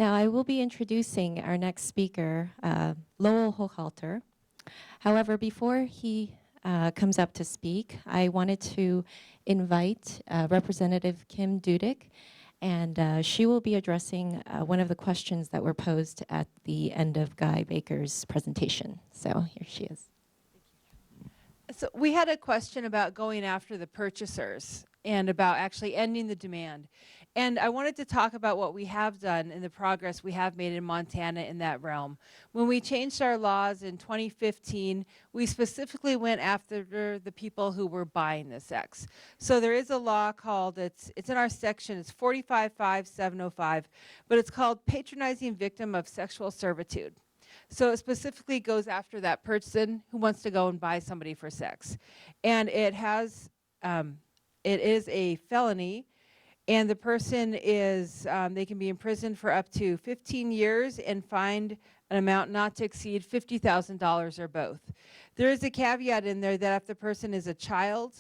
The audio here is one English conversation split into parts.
Now, I will be introducing our next speaker, Lowell Hochhalter. However, before he comes up to speak, I wanted to invite Representative Kim Dudick, and she will be addressing one of the questions that were posed at the end of Guy Baker's presentation. So here she is. So we had a question about going after the purchasers and about actually ending the demand. And I wanted to talk about what we have done and the progress we have made in Montana in that realm. When we changed our laws in 2015, we specifically went after the people who were buying the sex. So there is a law called, it's in our section, it's 455705, but it's called Patronizing Victim of Sexual Servitude. So it specifically goes after that person who wants to go and buy somebody for sex. And it has, it is a felony, and the person is, they can be imprisoned for up to 15 years and fined an amount not to exceed $50,000 or both. There is a caveat in there that if the person is a child,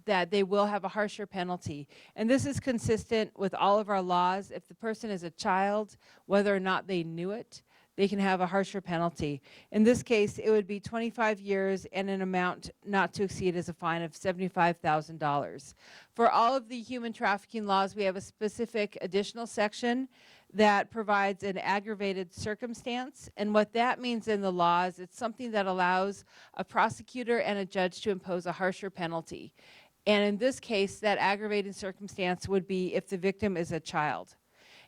that they will have a harsher penalty. And this is consistent with all of our laws. If the person is a child, whether or not they knew it, they can have a harsher penalty. In this case, it would be 25 years and an amount not to exceed as a fine of $75,000. For all of the human trafficking laws, we have a specific additional section that provides an aggravated circumstance. And what that means in the law is it's something that allows a prosecutor and a judge to impose a harsher penalty. And in this case, that aggravated circumstance would be if the victim is a child.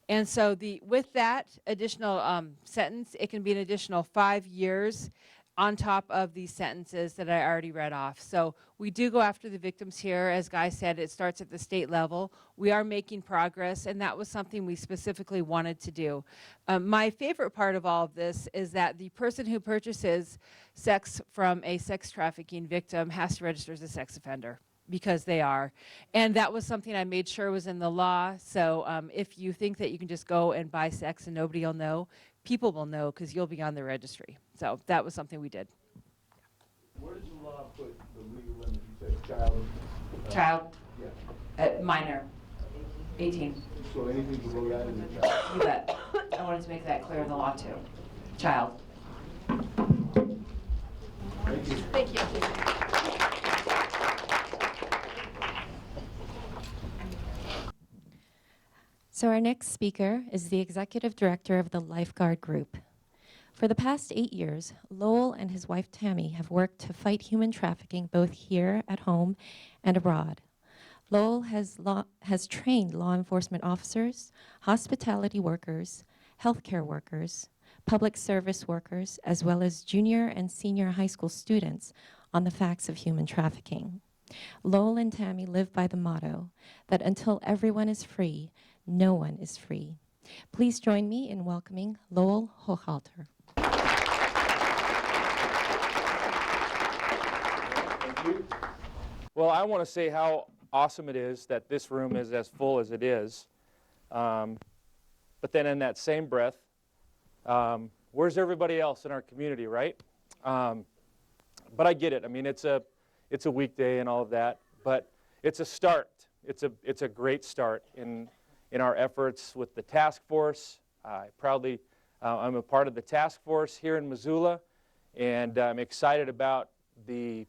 And so with that additional sentence, it can be an additional 5 years on top of these sentences that I already read off. So we do go after the victims here. As Guy said, it starts at the state level. We are making progress, and that was something we specifically wanted to do. My favorite part of all of this is that the person who purchases sex from a sex trafficking victim has to register as a sex offender, because they are. And that was something I made sure was in the law. So if you think that you can just go and buy sex and nobody will know, people will know because you'll be on the registry. So that was something we did. Where does the law put the legal limit? You said child? Child? Yeah. Minor. 18. So anything below that is a child? You bet. I wanted to make that clear in the law too. Child. Thank you. Thank you. So our next speaker is the Executive Director of the Lifeguard Group. For the past 8 years, Lowell and his wife Tammy have worked to fight human trafficking both here at home and abroad. Lowell has trained law enforcement officers, hospitality workers, healthcare workers, public service workers, as well as junior and senior high school students on the facts of human trafficking. Lowell and Tammy live by the motto that until everyone is free, no one is free. Please join me in welcoming Lowell Hochhalter. Well, I want to say how awesome it is that this room is as full as it is. But then in that same breath, where's everybody else in our community, right? But I get it. I mean, it's a weekday and all of that, but it's a start. It's a great start in our efforts with the task force. I'm a part of the task force here in Missoula, and I'm excited about the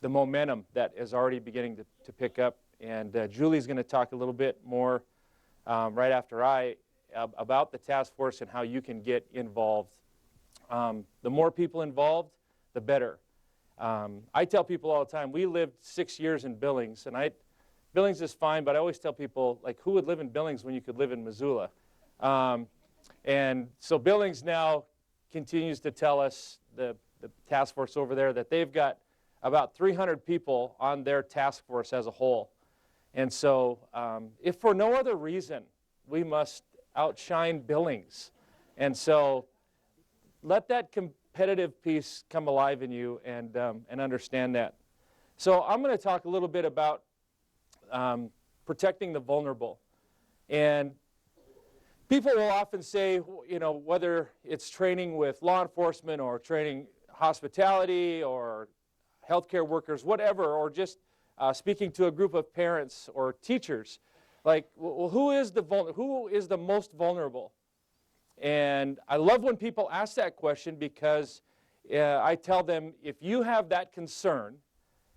momentum that is already beginning to pick up. And Julie's going to talk a little bit more right after about the task force and how you can get involved. The more people involved, the better. I tell people all the time, we lived 6 years in Billings, and Billings is fine, but I always tell people, like, who would live in Billings when you could live in Missoula? And so Billings now continues to tell us, the task force over there, that they've got about 300 people on their task force as a whole. And so if for no other reason, we must outshine Billings. And so let that competitive piece come alive in you and understand that. So I'm going to talk a little bit about protecting the vulnerable. And people will often say, you know, whether it's training with law enforcement or training hospitality or healthcare workers, whatever, or just speaking to a group of parents or teachers, Like, well, who is the most vulnerable? And I love when people ask that question because I tell them, if you have that concern,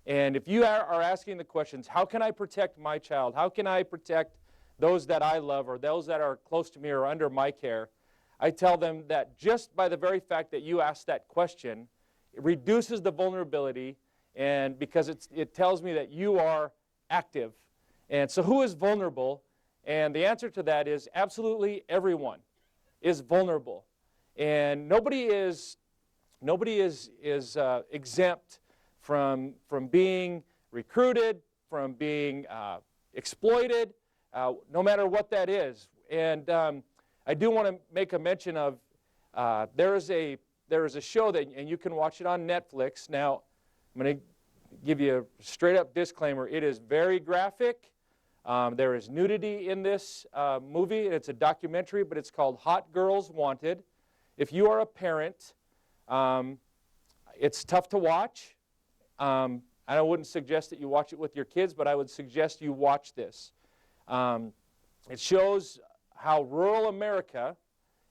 and if you are asking the questions, how can I protect my child? How can I protect those that I love or those that are close to me or under my care? I tell them that just by the very fact that you ask that question, it reduces the vulnerability, and because it tells me that you are active. And so who is vulnerable? And the answer to that is absolutely everyone is vulnerable. And nobody is exempt from being recruited, from being exploited, no matter what that is. And I do want to make a mention of there is a show that, and you can watch it on Netflix. Now, I'm going to give you a straight up disclaimer. It is very graphic. There is nudity in this movie. It's a documentary, but it's called Hot Girls Wanted. If you are a parent, it's tough to watch. I wouldn't suggest that you watch it with your kids, but I would suggest you watch this. It shows how rural America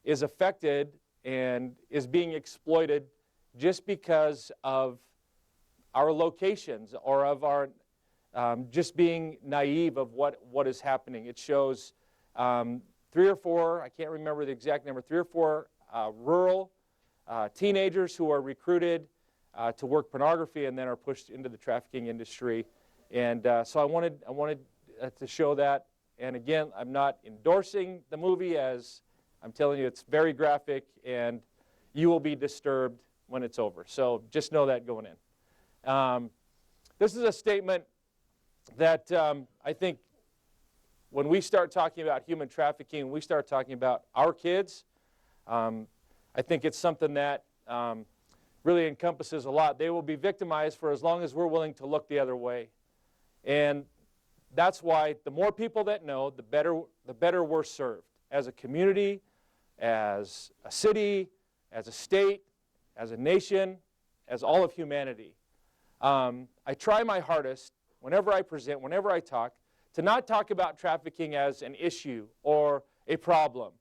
is affected and is being exploited just because of our locations or of our just being naive of what is happening. It shows 3 or 4, I can't remember the exact number, 3 or 4 rural teenagers who are recruited to work pornography and then are pushed into the trafficking industry. And so I wanted to show that. And again, I'm not endorsing the movie, as I'm telling you it's very graphic and you will be disturbed when it's over. So just know that going in. This is a statement that I think when we start talking about human trafficking, we start talking about our kids, I think it's something that really encompasses a lot. They will be victimized for as long as we're willing to look the other way. And that's why the more people that know, the better we're served as a community, as a city, as a state, as a nation, as all of humanity. I try my hardest whenever I present, whenever I talk, to not talk about trafficking as an issue or a problem.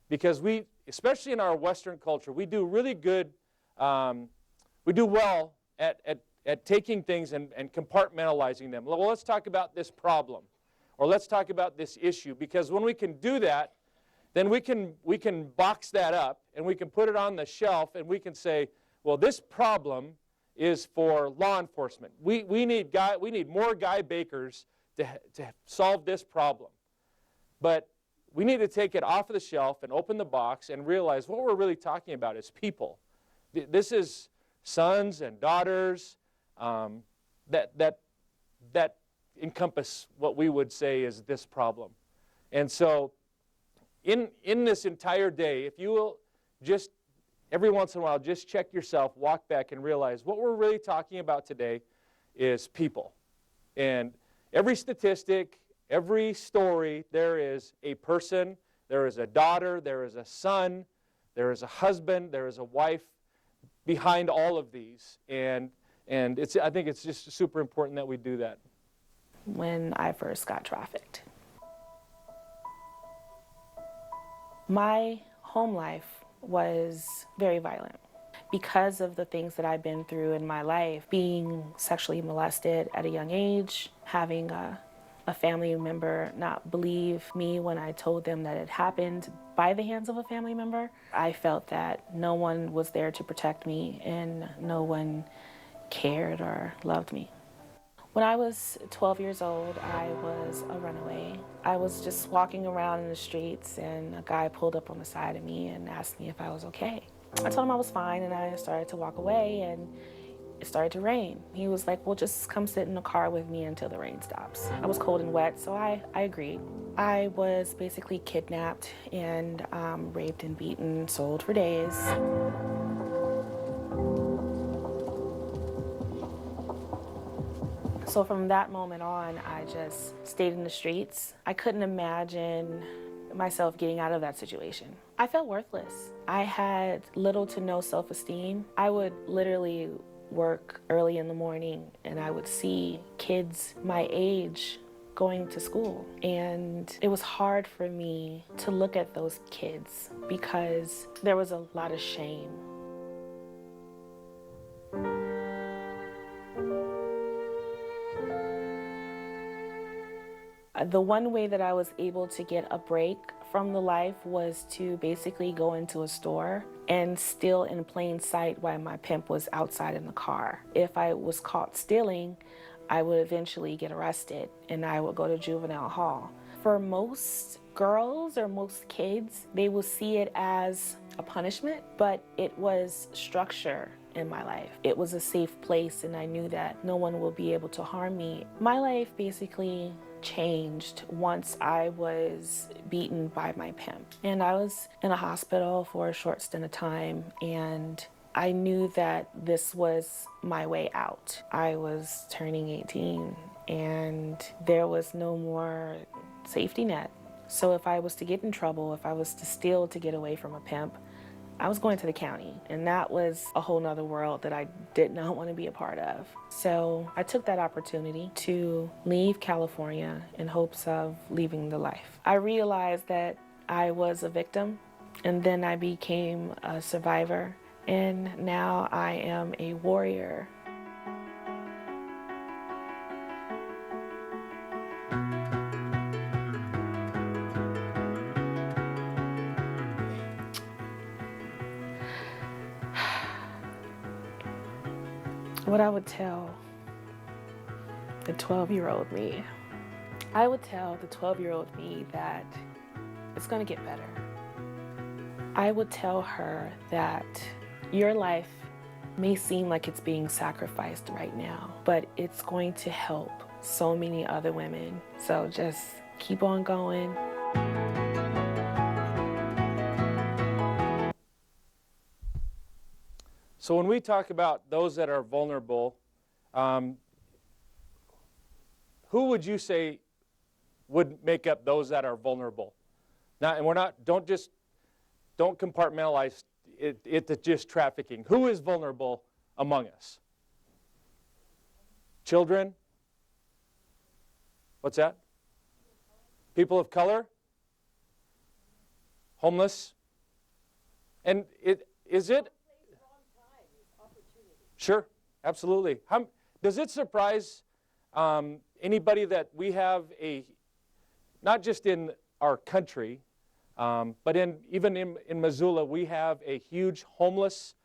Because we, especially in our Western culture, we do really good, we do well at taking things and compartmentalizing them. Well, let's talk about this problem, or let's talk about this issue, because when we can do that, then we can box that up and we can put it on the shelf and we can say, well, this problem is for law enforcement. We need more Guy Bakers to solve this problem. But we need to take it off of the shelf and open the box and realize what we're really talking about is people. This is sons and daughters that encompass what we would say is this problem. And so in this entire day, if you will just every once in a while just check yourself, walk back and realize what we're really talking about today is people. And every statistic, every story, there is a person, there is a daughter, there is a son, there is a husband, there is a wife behind all of these. And I think it's just super important that we do that. When I first got trafficked, my home life was very violent. Because of the things that I've been through in my life, being sexually molested at a young age, having a family member not believe me when I told them that it happened by the hands of a family member, I felt that no one was there to protect me and no one cared or loved me. When I was 12 years old, I was a runaway. I was just walking around in the streets and a guy pulled up on the side of me and asked me if I was okay. I told him I was fine and I started to walk away and it started to rain. He was like, well, just come sit in the car with me until the rain stops. I was cold and wet, so I agreed. I was basically kidnapped and raped and beaten, sold for days. So from that moment on, I just stayed in the streets. I couldn't imagine myself getting out of that situation. I felt worthless. I had little to no self-esteem. I would literally work early in the morning and I would see kids my age going to school. And it was hard for me to look at those kids because there was a lot of shame. The one way that I was able to get a break from the life was to basically go into a store and steal in plain sight while my pimp was outside in the car. If I was caught stealing, I would eventually get arrested and I would go to juvenile hall. For most girls or most kids, they will see it as a punishment, but it was structure in my life. It was a safe place and I knew that no one will be able to harm me. My life basically changed once I was beaten by my pimp. And I was in a hospital for a short stint of time, and I knew that this was my way out. I was turning 18 and there was no more safety net. So if I was to get in trouble, if I was to steal to get away from a pimp, I was going to the county, and that was a whole nother world that I did not want to be a part of. So I took that opportunity to leave California in hopes of leaving the life. I realized that I was a victim, and then I became a survivor, and now I am a warrior. What I would tell the 12-year-old me, I would tell the 12-year-old me that it's gonna get better. I would tell her that your life may seem like it's being sacrificed right now, but it's going to help so many other women. So just keep on going. So when we talk about those that are vulnerable, who would you say would make up those that are vulnerable? Now, and don't compartmentalize it to just trafficking. Who is vulnerable among us? Children? What's that? People of color? Homeless? And is it? Sure, absolutely. Does it surprise anybody that we have not just in our country, but even in Missoula, we have a huge homeless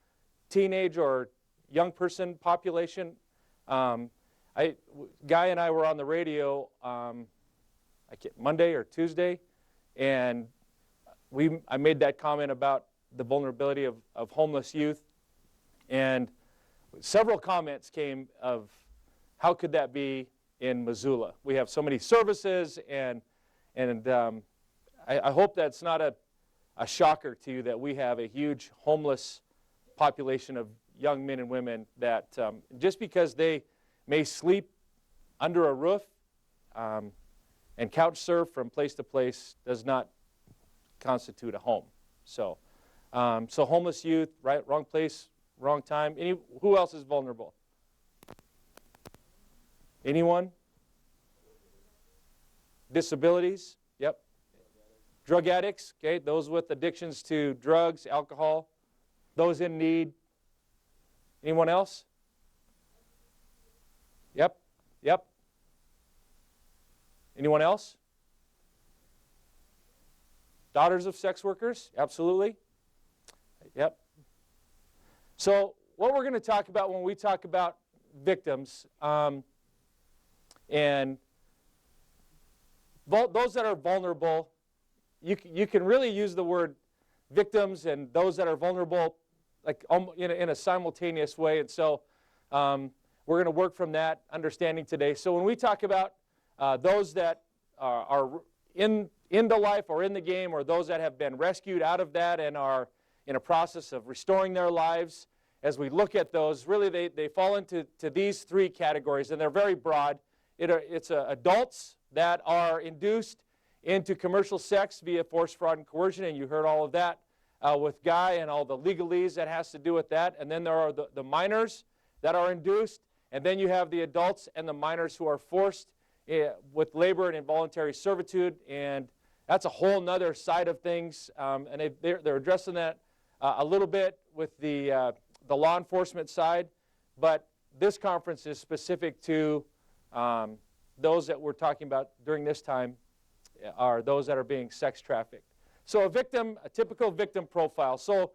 teenage or young person population? Guy and I were on the radio Monday or Tuesday, and I made that comment about the vulnerability of homeless youth, and several comments came of how could that be in Missoula. We have so many services, and I hope that's not a shocker to you that we have a huge homeless population of young men and women that just because they may sleep under a roof and couch surf from place to place does not constitute a home. So homeless youth, right, wrong place, wrong time. Who else is vulnerable? Anyone? Disabilities? Yep. Drug addicts, okay, those with addictions to drugs, alcohol, those in need. Anyone else? Yep. Anyone else? Daughters of sex workers? Absolutely. Yep. So what we're going to talk about when we talk about victims and those that are vulnerable, you can really use the word victims and those that are vulnerable like in a simultaneous way. And so we're going to work from that understanding today. So when we talk about those that are in the life or in the game, or those that have been rescued out of that and are in a process of restoring their lives, as we look at those, really they fall into these three categories, and they're very broad. It's adults that are induced into commercial sex via force, fraud, and coercion, and you heard all of that with Guy and all the legalese that has to do with that. And then there are the minors that are induced, and then you have the adults and the minors who are forced with labor and involuntary servitude, and that's a whole nother side of things, and they're addressing that a little bit with the law enforcement side, but this conference is specific to those that we're talking about during this time are those that are being sex trafficked. So a typical victim profile. So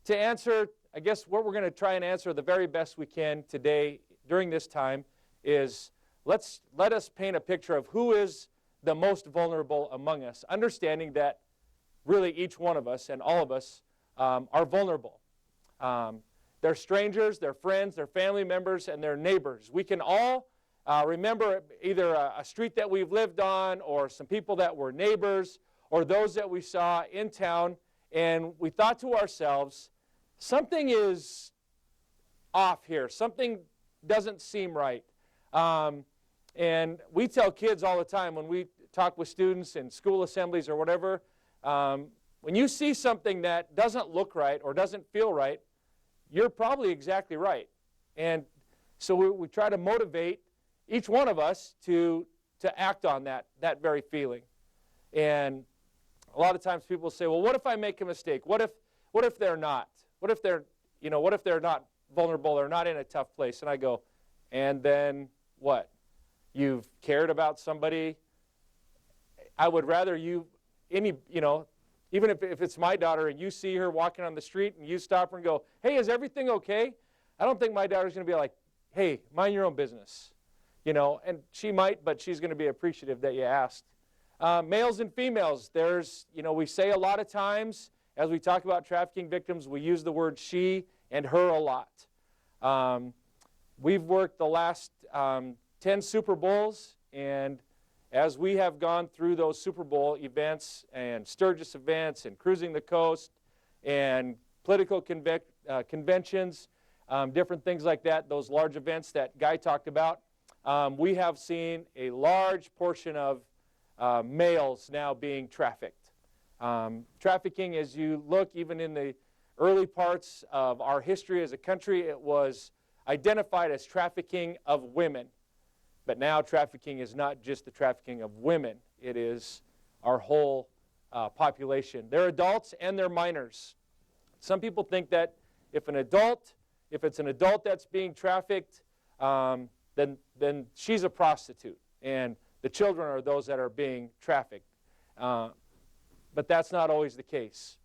to answer, I guess what we're going to try and answer the very best we can today during this time is let us paint a picture of who is the most vulnerable among us, understanding that really each one of us and all of us are vulnerable. They're strangers, they're friends, they're family members, and they're neighbors. We can all remember either a street that we've lived on or some people that were neighbors or those that we saw in town, and we thought to ourselves, something is off here. Something doesn't seem right. And we tell kids all the time when we talk with students in school assemblies or whatever, when you see something that doesn't look right or doesn't feel right, you're probably exactly right. And so we try to motivate each one of us to act on that very feeling. And a lot of times people say, well, what if I make a mistake? What if they're not? What if they're not vulnerable or not in a tough place? And I go, and then what? You've cared about somebody. I would rather even if it's my daughter and you see her walking on the street and you stop her and go, hey, is everything okay? I don't think my daughter's going to be like, hey, mind your own business. And she might, but she's going to be appreciative that you asked. Males and females, we say a lot of times, as we talk about trafficking victims, we use the word she and her a lot. We've worked the last 10 Super Bowls, and as we have gone through those Super Bowl events and Sturgis events and cruising the coast and political conventions, different things like that, those large events that Guy talked about, we have seen a large portion of males now being trafficked. Trafficking, as you look, even in the early parts of our history as a country, it was identified as trafficking of women. But now trafficking is not just the trafficking of women. It is our whole population. They're adults and they're minors. Some people think that if it's an adult that's being trafficked, then she's a prostitute, and the children are those that are being trafficked. But that's not always the case.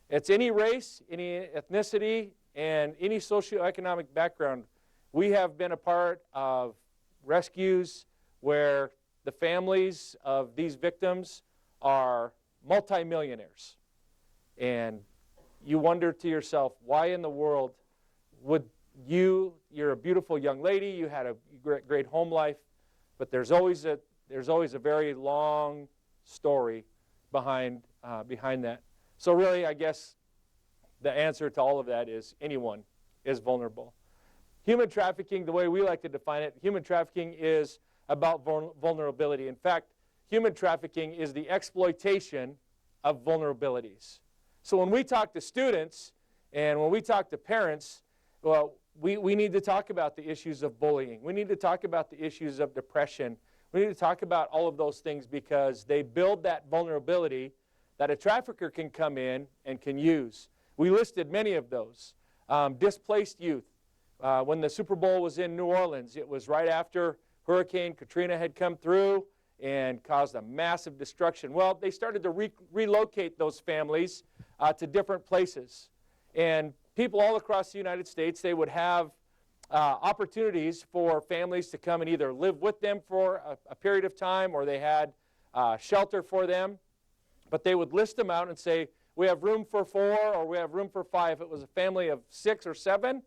It's any race, any ethnicity, and any socioeconomic background. We have been a part of rescues where the families of these victims are multimillionaires. And you wonder to yourself, why in the world would you're a beautiful young lady, you had a great home life, but there's always a very long story behind that. So really, I guess the answer to all of that is anyone is vulnerable. Human trafficking, the way we like to define it, human trafficking is about vulnerability. In fact, human trafficking is the exploitation of vulnerabilities. So when we talk to students and when we talk to parents, well, we need to talk about the issues of bullying. We need to talk about the issues of depression. We need to talk about all of those things because they build that vulnerability that a trafficker can come in and can use. We listed many of those. Displaced youth. When the Super Bowl was in New Orleans, it was right after Hurricane Katrina had come through and caused a massive destruction. Well, they started to relocate those families to different places. And people all across the United States, they would have opportunities for families to come and either live with them for a period of time or they had shelter for them. But they would list them out and say, we have room for 4 or we have room for 5. If it was a family of 6 or 7,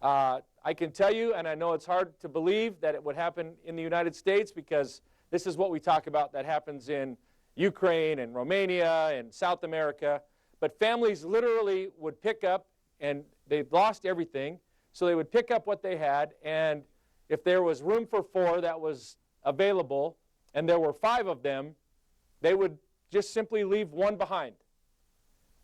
I can tell you, and I know it's hard to believe that it would happen in the United States because this is what we talk about that happens in Ukraine and Romania and South America. But families literally would pick up, and they'd lost everything, so they would pick up what they had, and if there was room for 4 that was available, and there were 5 of them, they would just simply leave 1 behind.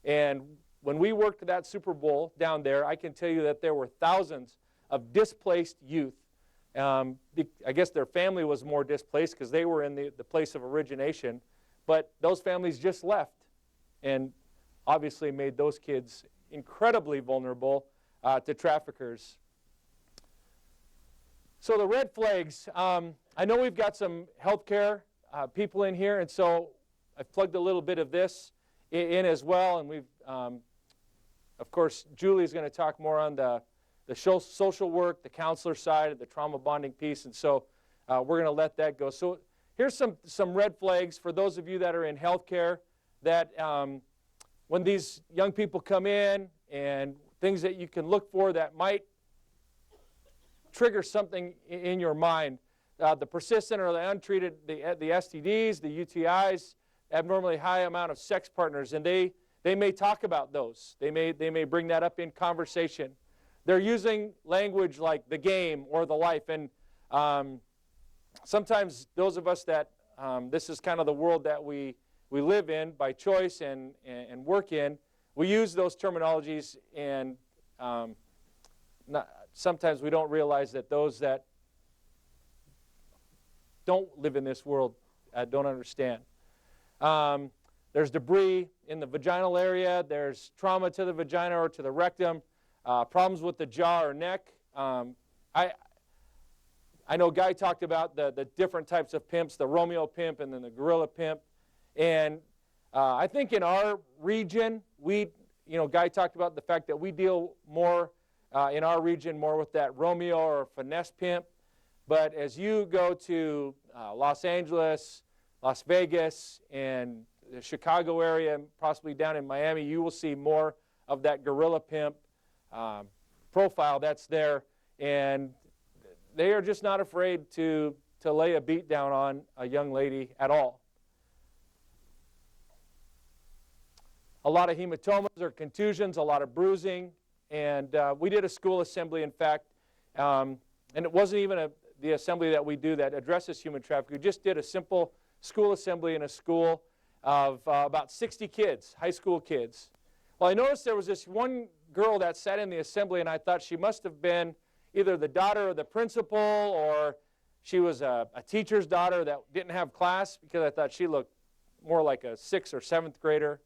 And when we worked that Super Bowl down there, I can tell you that there were thousands of displaced youth. I guess their family was more displaced because they were in the place of origination. But those families just left and obviously made those kids incredibly vulnerable to traffickers. So the red flags, I know we've got some healthcare people in here, and so I've plugged a little bit of this in as well. And we've, of course, Julie's going to talk more on the social work, the counselor side, the trauma bonding piece, and so we're going to let that go. So here's some red flags for those of you that are in healthcare, that when these young people come in, and things that you can look for that might trigger something in your mind. The persistent or the untreated, the STDs, the UTIs, abnormally high amount of sex partners, and they may talk about those. They may bring that up in conversation. They're using language like the game or the life, and sometimes those of us that this is kind of the world that we live in by choice and work in, we use those terminologies, and sometimes we don't realize that those that don't live in this world don't understand. There's debris in the vaginal area. There's trauma to the vagina or to the rectum. Problems with the jaw or neck. I know Guy talked about the different types of pimps, the Romeo pimp and then the gorilla pimp. And I think in our region, Guy talked about the fact that we deal more in our region more with that Romeo or finesse pimp. But as you go to Los Angeles, Las Vegas, and the Chicago area, and possibly down in Miami, you will see more of that gorilla pimp profile that's there. And they are just not afraid to lay a beat down on a young lady at all. A lot of hematomas or contusions, a lot of bruising. And we did a school assembly, in fact, and it wasn't even the assembly that we do that addresses human trafficking. We just did a simple school assembly in a school of about 60 kids, high school kids. Well, I noticed there was this one girl that sat in the assembly, and I thought she must have been either the daughter of the principal or she was a teacher's daughter that didn't have class, because I thought she looked more like a 6th or 7th grader.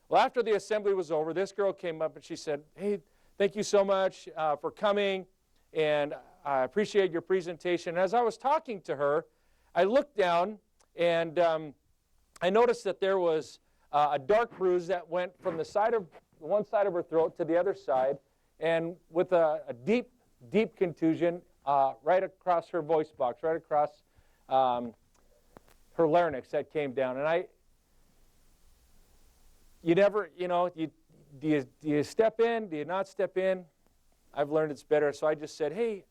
Well, after the assembly was over, this girl came up and she said, "Hey, thank you so much for coming, and I appreciate your presentation." And as I was talking to her, I looked down, and I noticed that there was a dark bruise that went from one side of her throat to the other side, and with a deep, deep contusion right across her voice box, right across her larynx that came down. And do you step in? Do you not step in? I've learned it's better. So I just said, "Hey,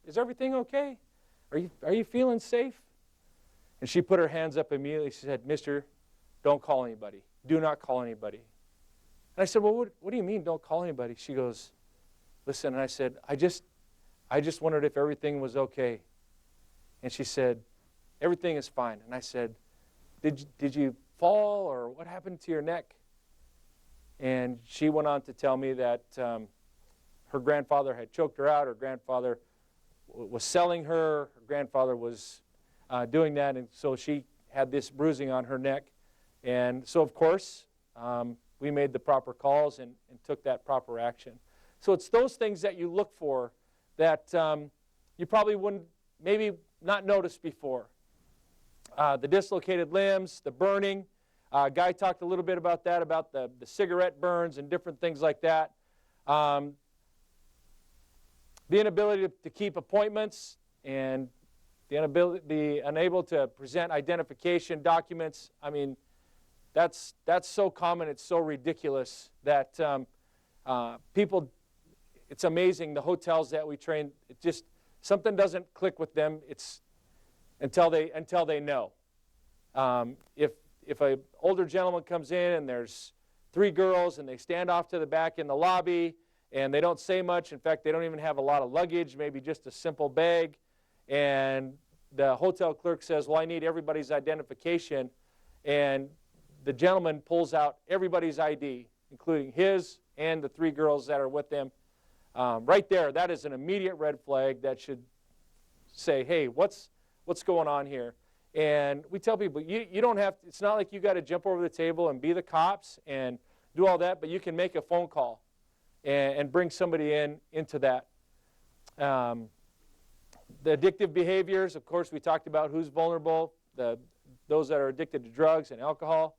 is everything okay? Are you feeling safe?" And she put her hands up immediately. She said, "Mister, don't call anybody. Do not call anybody." And I said, "Well, what do you mean, don't call anybody?" She goes, "Listen," and I said, I just wondered if everything was okay." And she said, "Everything is fine." And I said, Did you fall, or what happened to your neck?" And she went on to tell me that her grandfather had choked her out. Her grandfather was selling her. Her grandfather was doing that, and so she had this bruising on her neck. And so, of course, we made the proper calls and took that proper action. So it's those things that you look for that you probably wouldn't maybe not notice before. The dislocated limbs, the burning. Guy talked a little bit about that, about the cigarette burns and different things like that. The inability to keep appointments and be unable to present identification documents. I mean, that's so common, it's so ridiculous that people, it's amazing, the hotels that we train, it just, something doesn't click with them. It's until they know. If an older gentleman comes in and there's 3 girls and they stand off to the back in the lobby and they don't say much, in fact, they don't even have a lot of luggage, maybe just a simple bag, and the hotel clerk says, "Well, I need everybody's identification," and the gentleman pulls out everybody's ID, including his and the 3 girls that are with him, right there, that is an immediate red flag that should say, hey, what's going on here? And we tell people, you don't have to, it's not like you got to jump over the table and be the cops and do all that, but you can make a phone call and bring somebody into that. The addictive behaviors, of course, we talked about who's vulnerable, those that are addicted to drugs and alcohol.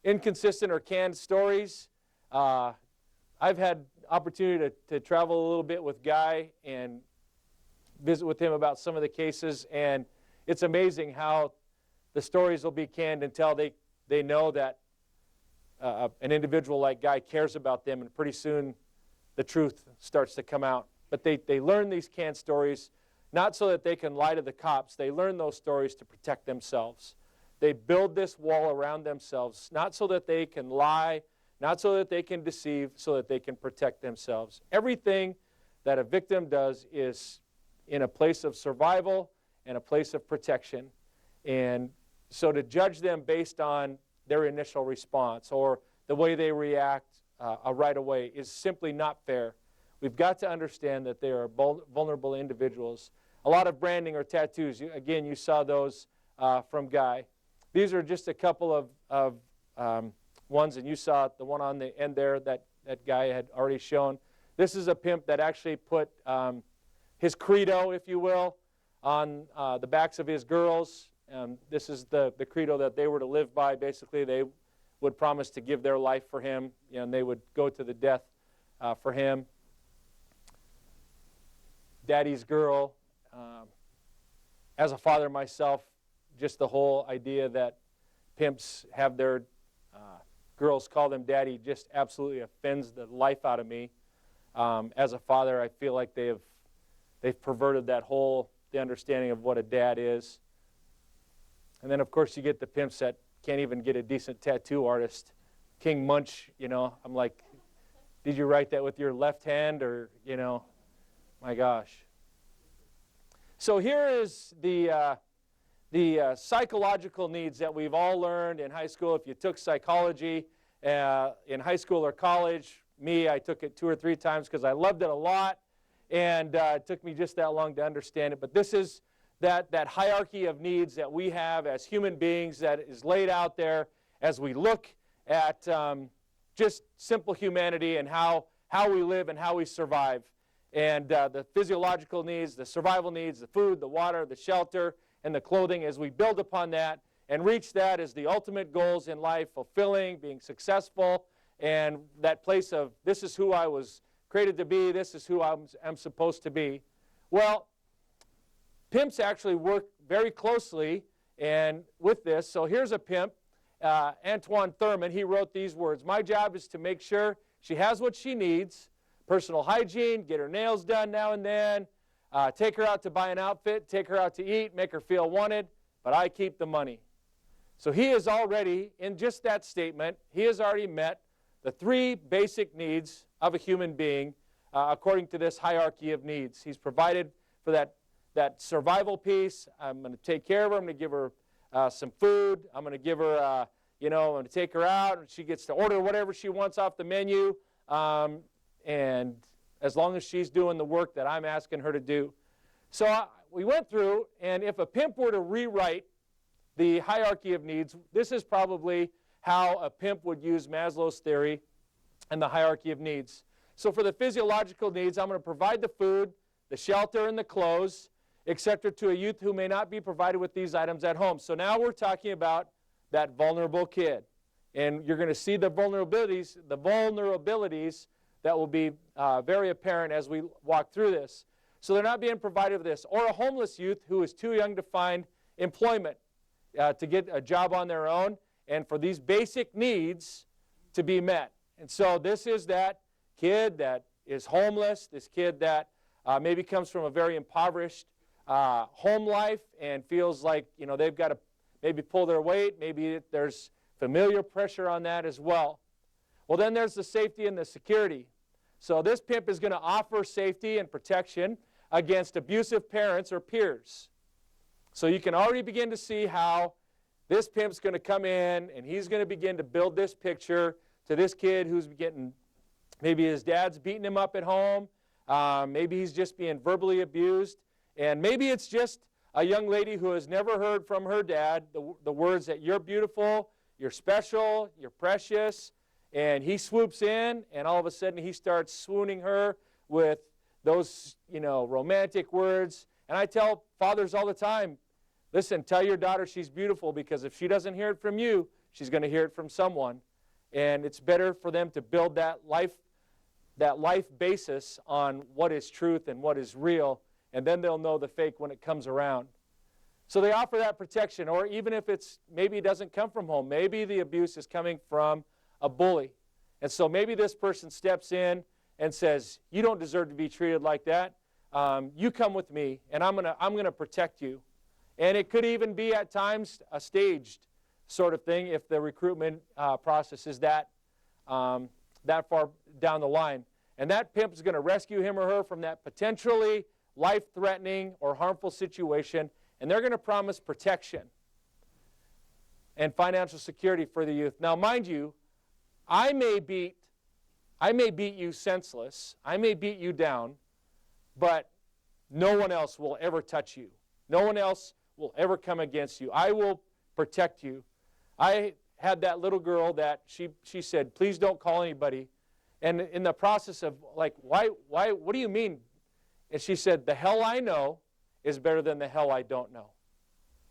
Inconsistent or canned stories. I've had opportunity to travel a little bit with Guy and visit with him about some of the cases, and it's amazing how the stories will be canned until they know that an individual like Guy cares about them, and pretty soon the truth starts to come out. But they learn these canned stories not so that they can lie to the cops. They learn those stories to protect themselves. They build this wall around themselves, not so that they can lie, not so that they can deceive, so that they can protect themselves. Everything that a victim does is in a place of survival and a place of protection. And so to judge them based on their initial response or the way they react right away is simply not fair. We've got to understand that they are vulnerable individuals. A lot of branding or tattoos, again, you saw those from Guy. These are just a couple of ones, and you saw the one on the end there that Guy had already shown. This is a pimp that actually put his credo, if you will, on the backs of his girls. This is the credo that they were to live by. Basically, they would promise to give their life for him, and they would go to the death for him. Daddy's girl. As a father myself, just the whole idea that pimps have their girls call them daddy just absolutely offends the life out of me. As a father, I feel like they've perverted the understanding of what a dad is. And then, of course, you get the pimps that can't even get a decent tattoo artist. King Munch, I'm like, did you write that with your left hand or, my gosh. So here is the psychological needs that we've all learned in high school. If you took psychology in high school or college, I took it 2 or 3 times because I loved it a lot, and it took me just that long to understand it. But this is that hierarchy of needs that we have as human beings that is laid out there as we look at just simple humanity and how we live and how we survive. And the physiological needs, the survival needs, the food, the water, the shelter, and the clothing, as we build upon that and reach that as the ultimate goals in life, fulfilling, being successful, and that place of this is who I was created to be, this is who I'm supposed to be. Well, pimps actually work very closely and with this. So here's a pimp, Antoine Thurman. He wrote these words: "My job is to make sure she has what she needs, personal hygiene, get her nails done now and then, take her out to buy an outfit, take her out to eat, make her feel wanted, but I keep the money." So he is already, in just that statement, he has already met the 3 basic needs of a human being according to this hierarchy of needs. He's provided for that survival piece. I'm going to take care of her. I'm going to give her some food. I'm going to give her, I'm going to take her out, and she gets to order whatever she wants off the menu. And as long as she's doing the work that I'm asking her to do. So we went through, and if a pimp were to rewrite the hierarchy of needs, this is probably how a pimp would use Maslow's theory and the hierarchy of needs. So for the physiological needs, I'm going to provide the food, the shelter, and the clothes, etc., to a youth who may not be provided with these items at home. So now we're talking about that vulnerable kid. And you're going to see the vulnerabilities that will be very apparent as we walk through this. So they're not being provided with this. Or a homeless youth who is too young to find employment, to get a job on their own, and for these basic needs to be met. And so this is that kid that is homeless, this kid that maybe comes from a very impoverished home life and feels like they've got to maybe pull their weight. Maybe there's familiar pressure on that as well. Well, then there's the safety and the security. So this pimp is going to offer safety and protection against abusive parents or peers. So you can already begin to see how this pimp's going to come in and he's going to begin to build this picture to this kid who's getting, maybe his dad's beating him up at home, maybe he's just being verbally abused, And maybe it's just a young lady who has never heard from her dad the words that you're beautiful, you're special, you're precious. And he swoops in, and all of a sudden he starts swooning her with those, romantic words. And I tell fathers all the time, listen, tell your daughter she's beautiful, because if she doesn't hear it from you, she's going to hear it from someone. And it's better for them to build that life basis on what is truth and what is real, and then they'll know the fake when it comes around. So they offer that protection, or even if maybe it doesn't come from home, maybe the abuse is coming from a bully. And so maybe this person steps in and says, you don't deserve to be treated like that. You come with me, and I'm gonna protect you. And it could even be at times a staged sort of thing if the recruitment process is that far down the line. And that pimp is going to rescue him or her from that potentially life-threatening or harmful situation, and they're going to promise protection and financial security for the youth. Now, mind you, I may beat you senseless, I may beat you down, but no one else will ever touch you. No one else will ever come against you. I will protect you. I had that little girl that she said, please don't call anybody. And in the process of why, what do you mean? And she said, the hell I know is better than the hell I don't know.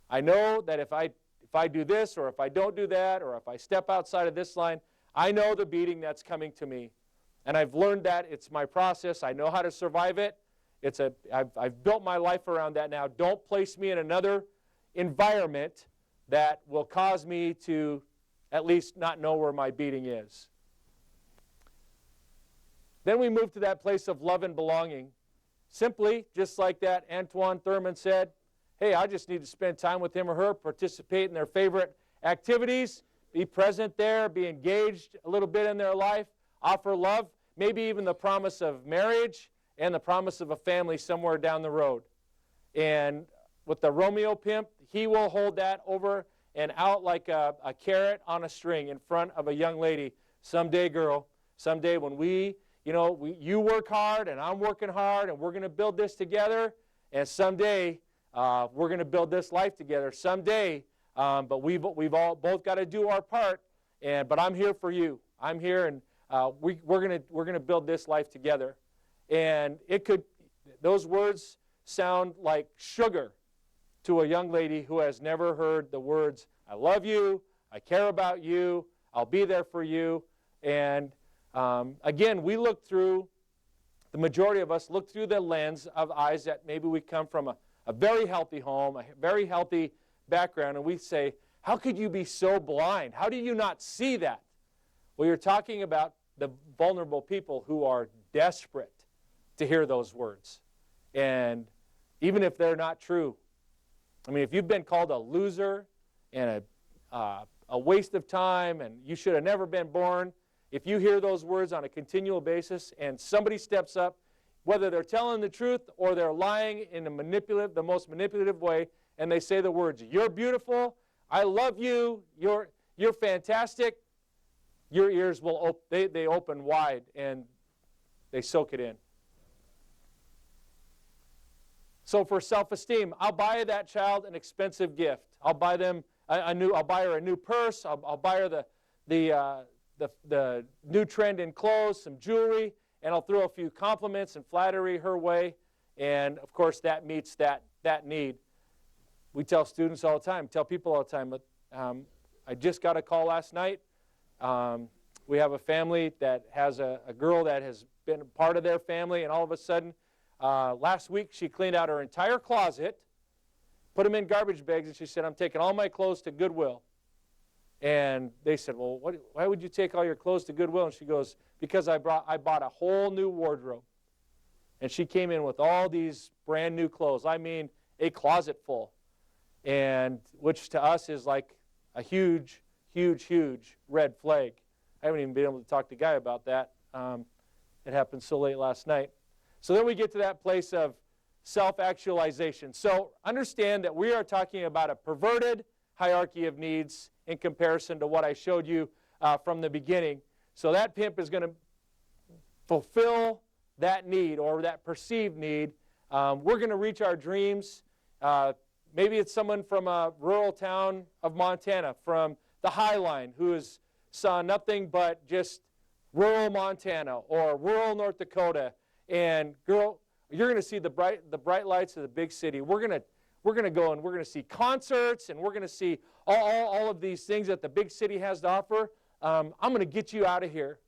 I know that if I do this, or if I don't do that, or if I step outside of this line, I know the beating that's coming to me. And I've learned that. It's my process. I know how to survive it. I've built my life around that now. Don't place me in another environment that will cause me to at least not know where my beating is. Then we move to that place of love and belonging. Simply, just like that Antoine Thurman said, hey, I just need to spend time with him or her, participate in their favorite activities, be present there, be engaged a little bit in their life, offer love, maybe even the promise of marriage and the promise of a family somewhere down the road. And with the Romeo pimp, he will hold that over and out like a carrot on a string in front of a young lady. Someday, girl, someday when you work hard and I'm working hard and we're going to build this together, and someday we're going to build this life together. Someday, but we've all both got to do our part. But I'm here for you. I'm here, and we're going to build this life together. And those words sound like sugar to a young lady who has never heard the words, I love you, I care about you, I'll be there for you. And again, the majority of us look through the lens of eyes that maybe we come from a very healthy home, a very healthy background, and we say, how could you be so blind? How do you not see that? Well, you're talking about the vulnerable people who are desperate to hear those words. And even if they're not true, I mean, if you've been called a loser and a waste of time and you should have never been born, if you hear those words on a continual basis and somebody steps up, whether they're telling the truth or they're lying in the most manipulative way, and they say the words, you're beautiful, I love you, you're fantastic, your ears will they open wide and they soak it in. So for self-esteem, I'll buy that child an expensive gift. I'll buy them I'll buy her a new purse. I'll buy her the new trend in clothes, some jewelry, and I'll throw a few compliments and flattery her way. And of course, that meets that need. We tell students all the time, tell people all the time. I just got a call last night. We have a family that has a girl that has been a part of their family, and all of a sudden, last week she cleaned out her entire closet, put them in garbage bags, and she said, I'm taking all my clothes to Goodwill. And they said, well, why would you take all your clothes to Goodwill? And she goes, because I bought a whole new wardrobe. And she came in with all these brand new clothes. I mean, a closet full. And which to us is like a huge, huge, huge red flag. I haven't even been able to talk to Guy about that. It happened so late last night. So then we get to that place of self-actualization. So understand that we are talking about a perverted hierarchy of needs in comparison to what I showed you from the beginning. So that pimp is going to fulfill that need or that perceived need We're going to reach our dreams. Maybe it's someone from a rural town of Montana, from the High Line, who has saw nothing but just rural Montana or rural North Dakota. And girl, you're going to see the bright lights of the big city. We're going to go and we're going to see concerts, and we're going to see all of these things that the big city has to offer. I'm going to get you out of here.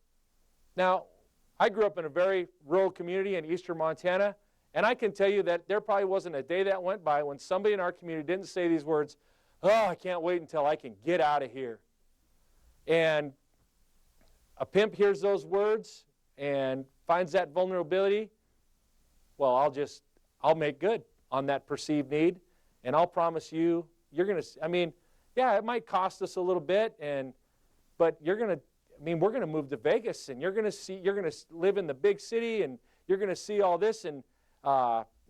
Now, I grew up in a very rural community in eastern Montana, and I can tell you that there probably wasn't a day that went by when somebody in our community didn't say these words, "Oh, I can't wait until I can get out of here." And a pimp hears those words and finds that vulnerability. Well, I'll make good on that perceived need, and I'll promise you, you're going to, I mean, yeah, it might cost us a little bit, but you're going to, I mean, we're going to move to Vegas, and you're going to live in the big city, and you're going to see all this, and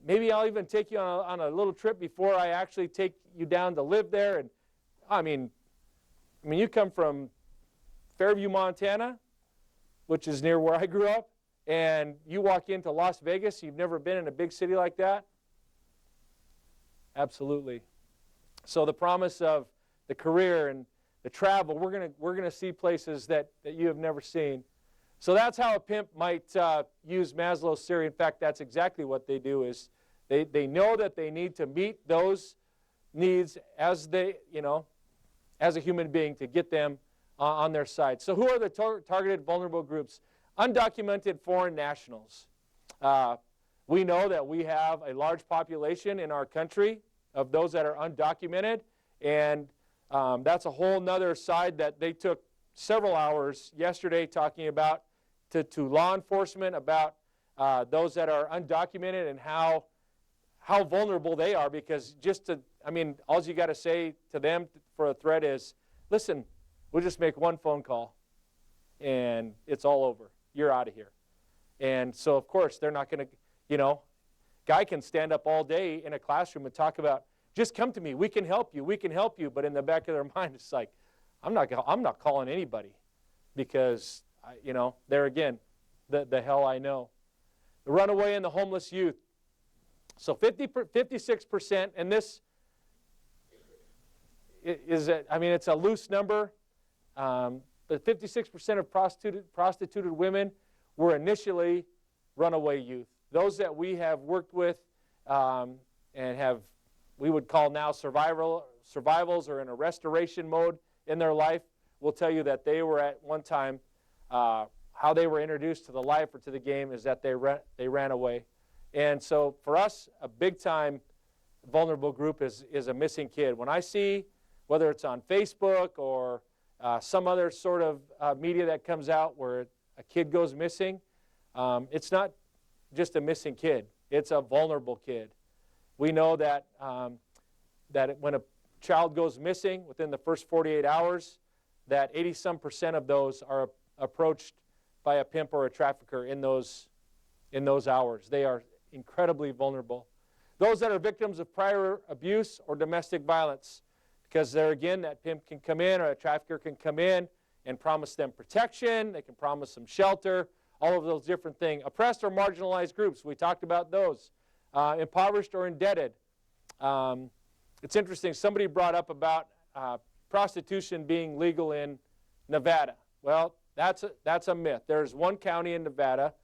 maybe I'll even take you on a little trip before I actually take you down to live there. And I mean, you come from Fairview, Montana, which is near where I grew up, and you walk into Las Vegas, you've never been in a big city like that? Absolutely. So the promise of the career and the travel, we're gonna see places that you have never seen. So that's how a pimp might use Maslow's theory. In fact, that's exactly what they do. Is they know that they need to meet those needs as as a human being to get them on their side. So who are the targeted vulnerable groups? Undocumented foreign nationals. We know that we have a large population in our country of those that are undocumented, and that's a whole nother side that they took several hours yesterday talking about to law enforcement about those that are undocumented and how vulnerable they are, because all you got to say to them for a threat is, listen, we'll just make one phone call and it's all over. You're out of here. And so, of course, they're not going to, guy can stand up all day in a classroom and talk about, just come to me, we can help you, we can help you. But in the back of their mind, it's like, I'm not calling anybody, because, there again, the hell I know. The runaway and the homeless youth. So 56%, and this is, it's a loose number, but 56% of prostituted women were initially runaway youth. Those that we have worked with and we would call now survivals or in a restoration mode in their life, will tell you that they were at one time, how they were introduced to the life or to the game is that they ran away. And so for us, a big time vulnerable group is a missing kid. When I see, whether it's on Facebook or some other sort of media that comes out where a kid goes missing, it's not just a missing kid. It's a vulnerable kid. We know that when a child goes missing within the first 48 hours, that 80-some% of those are approached by a pimp or a trafficker in those hours. They are incredibly vulnerable. Those that are victims of prior abuse or domestic violence, because there again, that pimp can come in or a trafficker can come in and promise them protection, they can promise them shelter, all of those different things. Oppressed or marginalized groups, we talked about those. Impoverished or indebted. It's interesting, somebody brought up about prostitution being legal in Nevada. Well, that's a myth. There's one county in Nevada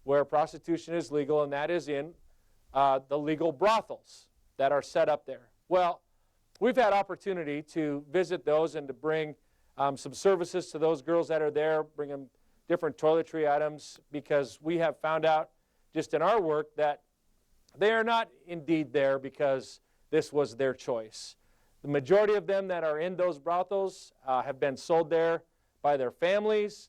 where prostitution is legal, and that is in the legal brothels that are set up there. Well, we've had opportunity to visit those and to bring some services to those girls that are there, bring them different toiletry items, because we have found out just in our work that they are not indeed there because this was their choice. The majority of them that are in those brothels have been sold there by their families.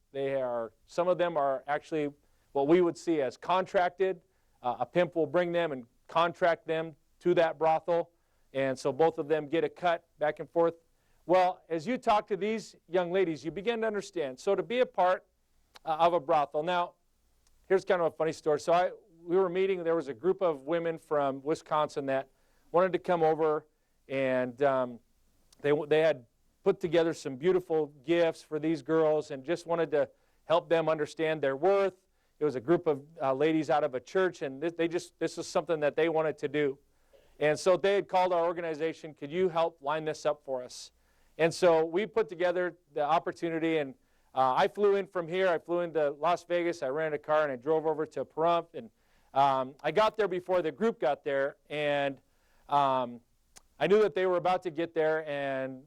Some of them are actually what we would see as contracted. A pimp will bring them and contract them to that brothel, and so both of them get a cut back and forth. Well, as you talk to these young ladies, you begin to understand. So to be a part of a brothel. Now, here's kind of a funny story. So we were meeting, there was a group of women from Wisconsin that wanted to come over, and they had put together some beautiful gifts for these girls and just wanted to help them understand their worth it was a group of ladies out of a church, and this is something that they wanted to do. And so they had called our organization, could you help line this up for us? And so we put together the opportunity, and I flew in from here. I flew into Las Vegas. I rented a car, and I drove over to Pahrump. And I got there before the group got there, and I knew that they were about to get there, and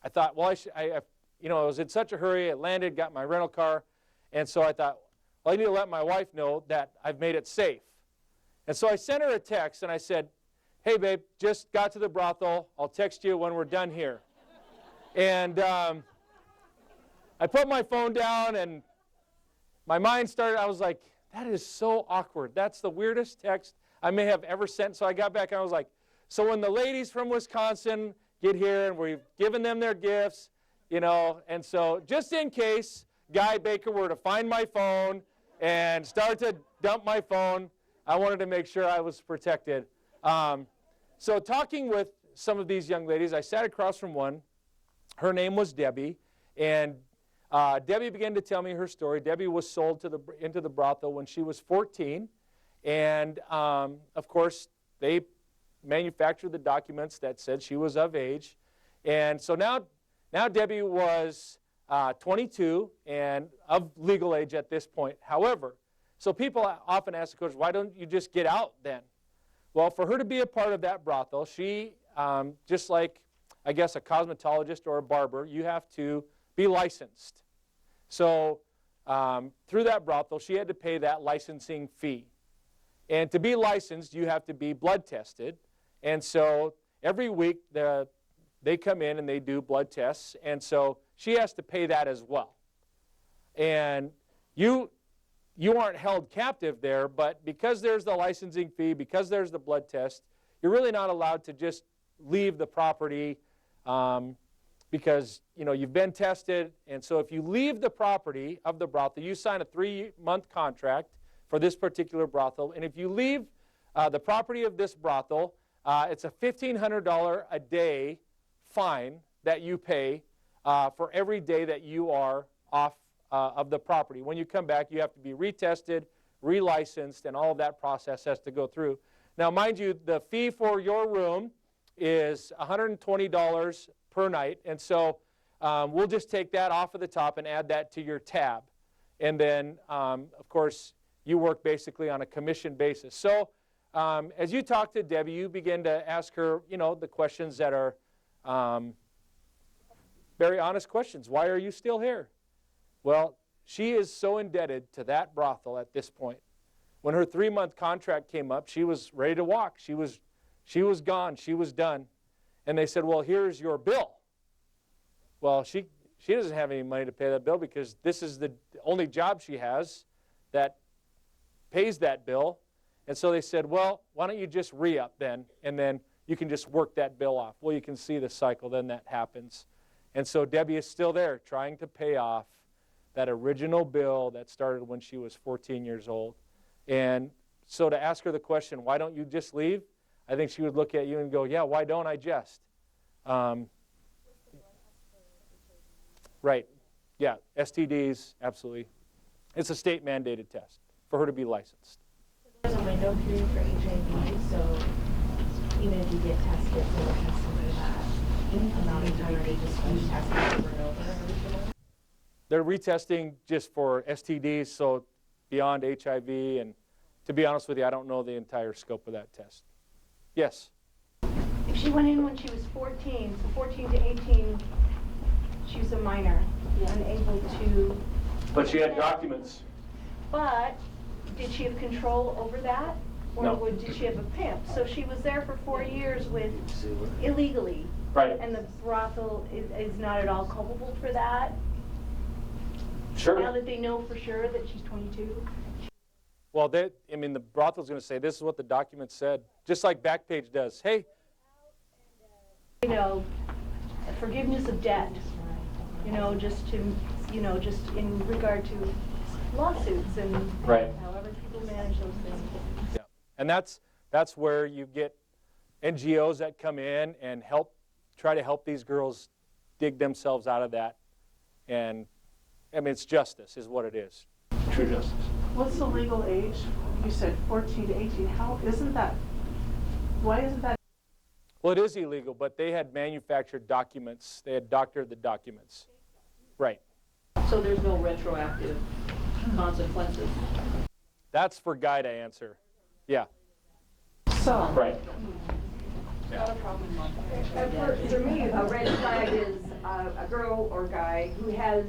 I thought, well, I was in such a hurry. I landed, got my rental car, and so I thought, well, I need to let my wife know that I've made it safe. And so I sent her a text, and I said, hey, babe, just got to the brothel. I'll text you when we're done here. And I put my phone down, and my mind started, I was like, that is so awkward. That's the weirdest text I may have ever sent. So I got back, and I was like, so when the ladies from Wisconsin get here, and we've given them their gifts, and so just in case Guy Baker were to find my phone and start to dump my phone, I wanted to make sure I was protected. So talking with some of these young ladies, I sat across from one. Her name was Debbie, and Debbie began to tell me her story. Debbie was sold into the brothel when she was 14, and of course, they manufactured the documents that said she was of age. And so now Debbie was 22 and of legal age at this point. However, so people often ask the question, why don't you just get out then? Well, for her to be a part of that brothel, she, just like, I guess, a cosmetologist or a barber, you have to be licensed. So through that brothel, she had to pay that licensing fee. And to be licensed, you have to be blood tested. And so every week, they come in and they do blood tests. And so she has to pay that as well. And you aren't held captive there, but because there's the licensing fee, because there's the blood test, you're really not allowed to just leave the property because you've been tested. And so if you leave the property of the brothel, you sign a 3-month contract for this particular brothel. And if you leave the property of this brothel, it's a $1,500 a day fine that you pay for every day that you are off of the property. When you come back, you have to be retested, relicensed, and all of that process has to go through. Now, mind you, the fee for your room is $120 per night, and so we'll just take that off of the top and add that to your tab. And then, of course, you work basically on a commission basis. So as you talk to Debbie, you begin to ask her, the questions that are very honest questions. Why are you still here? Well, she is so indebted to that brothel at this point. When her 3-month contract came up, she was ready to walk. She was gone. She was done. And they said, well, here's your bill. Well, she doesn't have any money to pay that bill because this is the only job she has that pays that bill. And so they said, well, why don't you just re-up then, and then you can just work that bill off. Well, you can see the cycle then that happens. And so Debbie is still there trying to pay off that original bill that started when she was 14 years old. And so to ask her the question, why don't you just leave? I think she would look at you and go, yeah, why don't I just? Right. Yeah, STDs, absolutely. It's a state-mandated test for her to be licensed. There's a window period for HIV, so even if you get tested for that amount of time, they just keep testing over and over. They're retesting just for STDs, so beyond HIV, and to be honest with you, I don't know the entire scope of that test. Yes? If she went in when she was 14, so 14 to 18, she was a minor, unable to... But she had documents. But did she have control over that? Or No. did she have a pimp? So she was there for 4 years with illegally. Right. And the brothel is not at all culpable for that? Sure. Now that they know for sure that she's 22? Well, the brothel's going to say, this is what the document said, just like Backpage does. Hey. Forgiveness of debt, just in regard to lawsuits and Right. however people manage those things. Yeah. And that's where you get NGOs that come in and try to help these girls dig themselves out of that. And it's justice is what it is. True justice. What's the legal age? You said 14 to 18. Why isn't that? Well, it is illegal, but they had manufactured documents. They had doctored the documents. Right. So there's no retroactive consequences? That's for Guy to answer. Yeah. So. Right. For me, a red flag is a girl or guy who has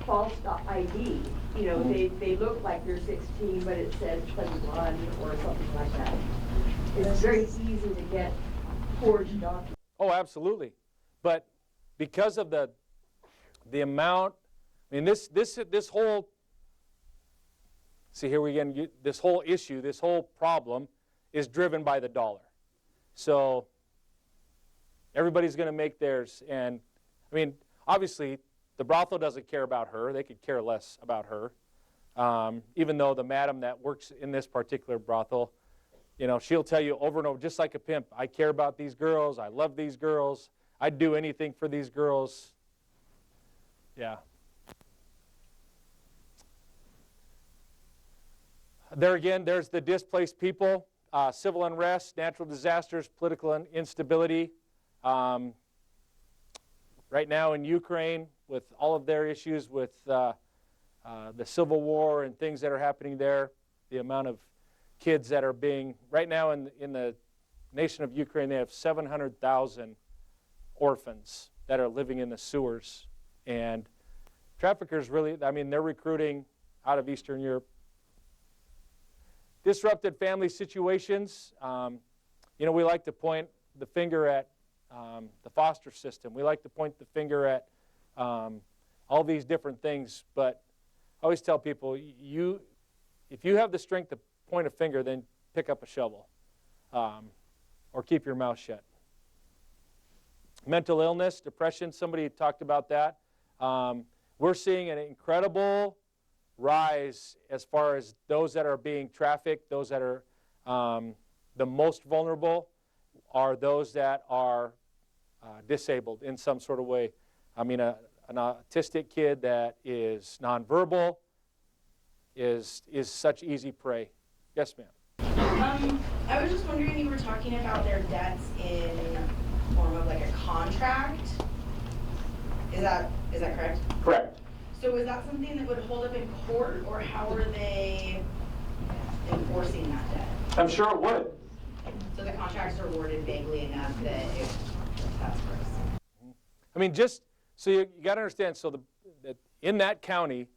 false ID. You know, they look like they're 16, but it says 21 or something like that. It's very easy to get forged documents. Oh, absolutely. But because of the amount, I mean, this whole, see here we again, this whole issue, this whole problem is driven by the dollar. So everybody's going to make theirs. And I mean, obviously, the brothel doesn't care about her. They could care less about her. Even though the madam that works in this particular brothel, you know, she'll tell you over and over, just like a pimp, I care about these girls. I love these girls. I'd do anything for these girls. Yeah. There again, there's the displaced people, civil unrest, natural disasters, political instability. Right now in Ukraine, with all of their issues with the civil war and things that are happening there, the amount of kids that are being, right now in the nation of Ukraine, they have 700,000 orphans that are living in the sewers. And traffickers really, I mean, they're recruiting out of Eastern Europe. Disrupted family situations. You know, we like to point the finger at the foster system. We like to point the finger at all these different things, but I always tell people, if you have the strength to point a finger, then pick up a shovel or keep your mouth shut. Mental illness, depression, somebody talked about that. We're seeing an incredible rise as far as those that are being trafficked, those that are the most vulnerable are those that are disabled in some sort of way. I mean, an autistic kid that is nonverbal is such easy prey. Yes, ma'am. I was just wondering, you were talking about their debts in form of like a contract. Is that correct? Correct. So is that something that would hold up in court, or how are they enforcing that debt? I'm sure it would. So the contracts are worded vaguely enough that that's correct. I mean, just so you got to understand, so that in that county,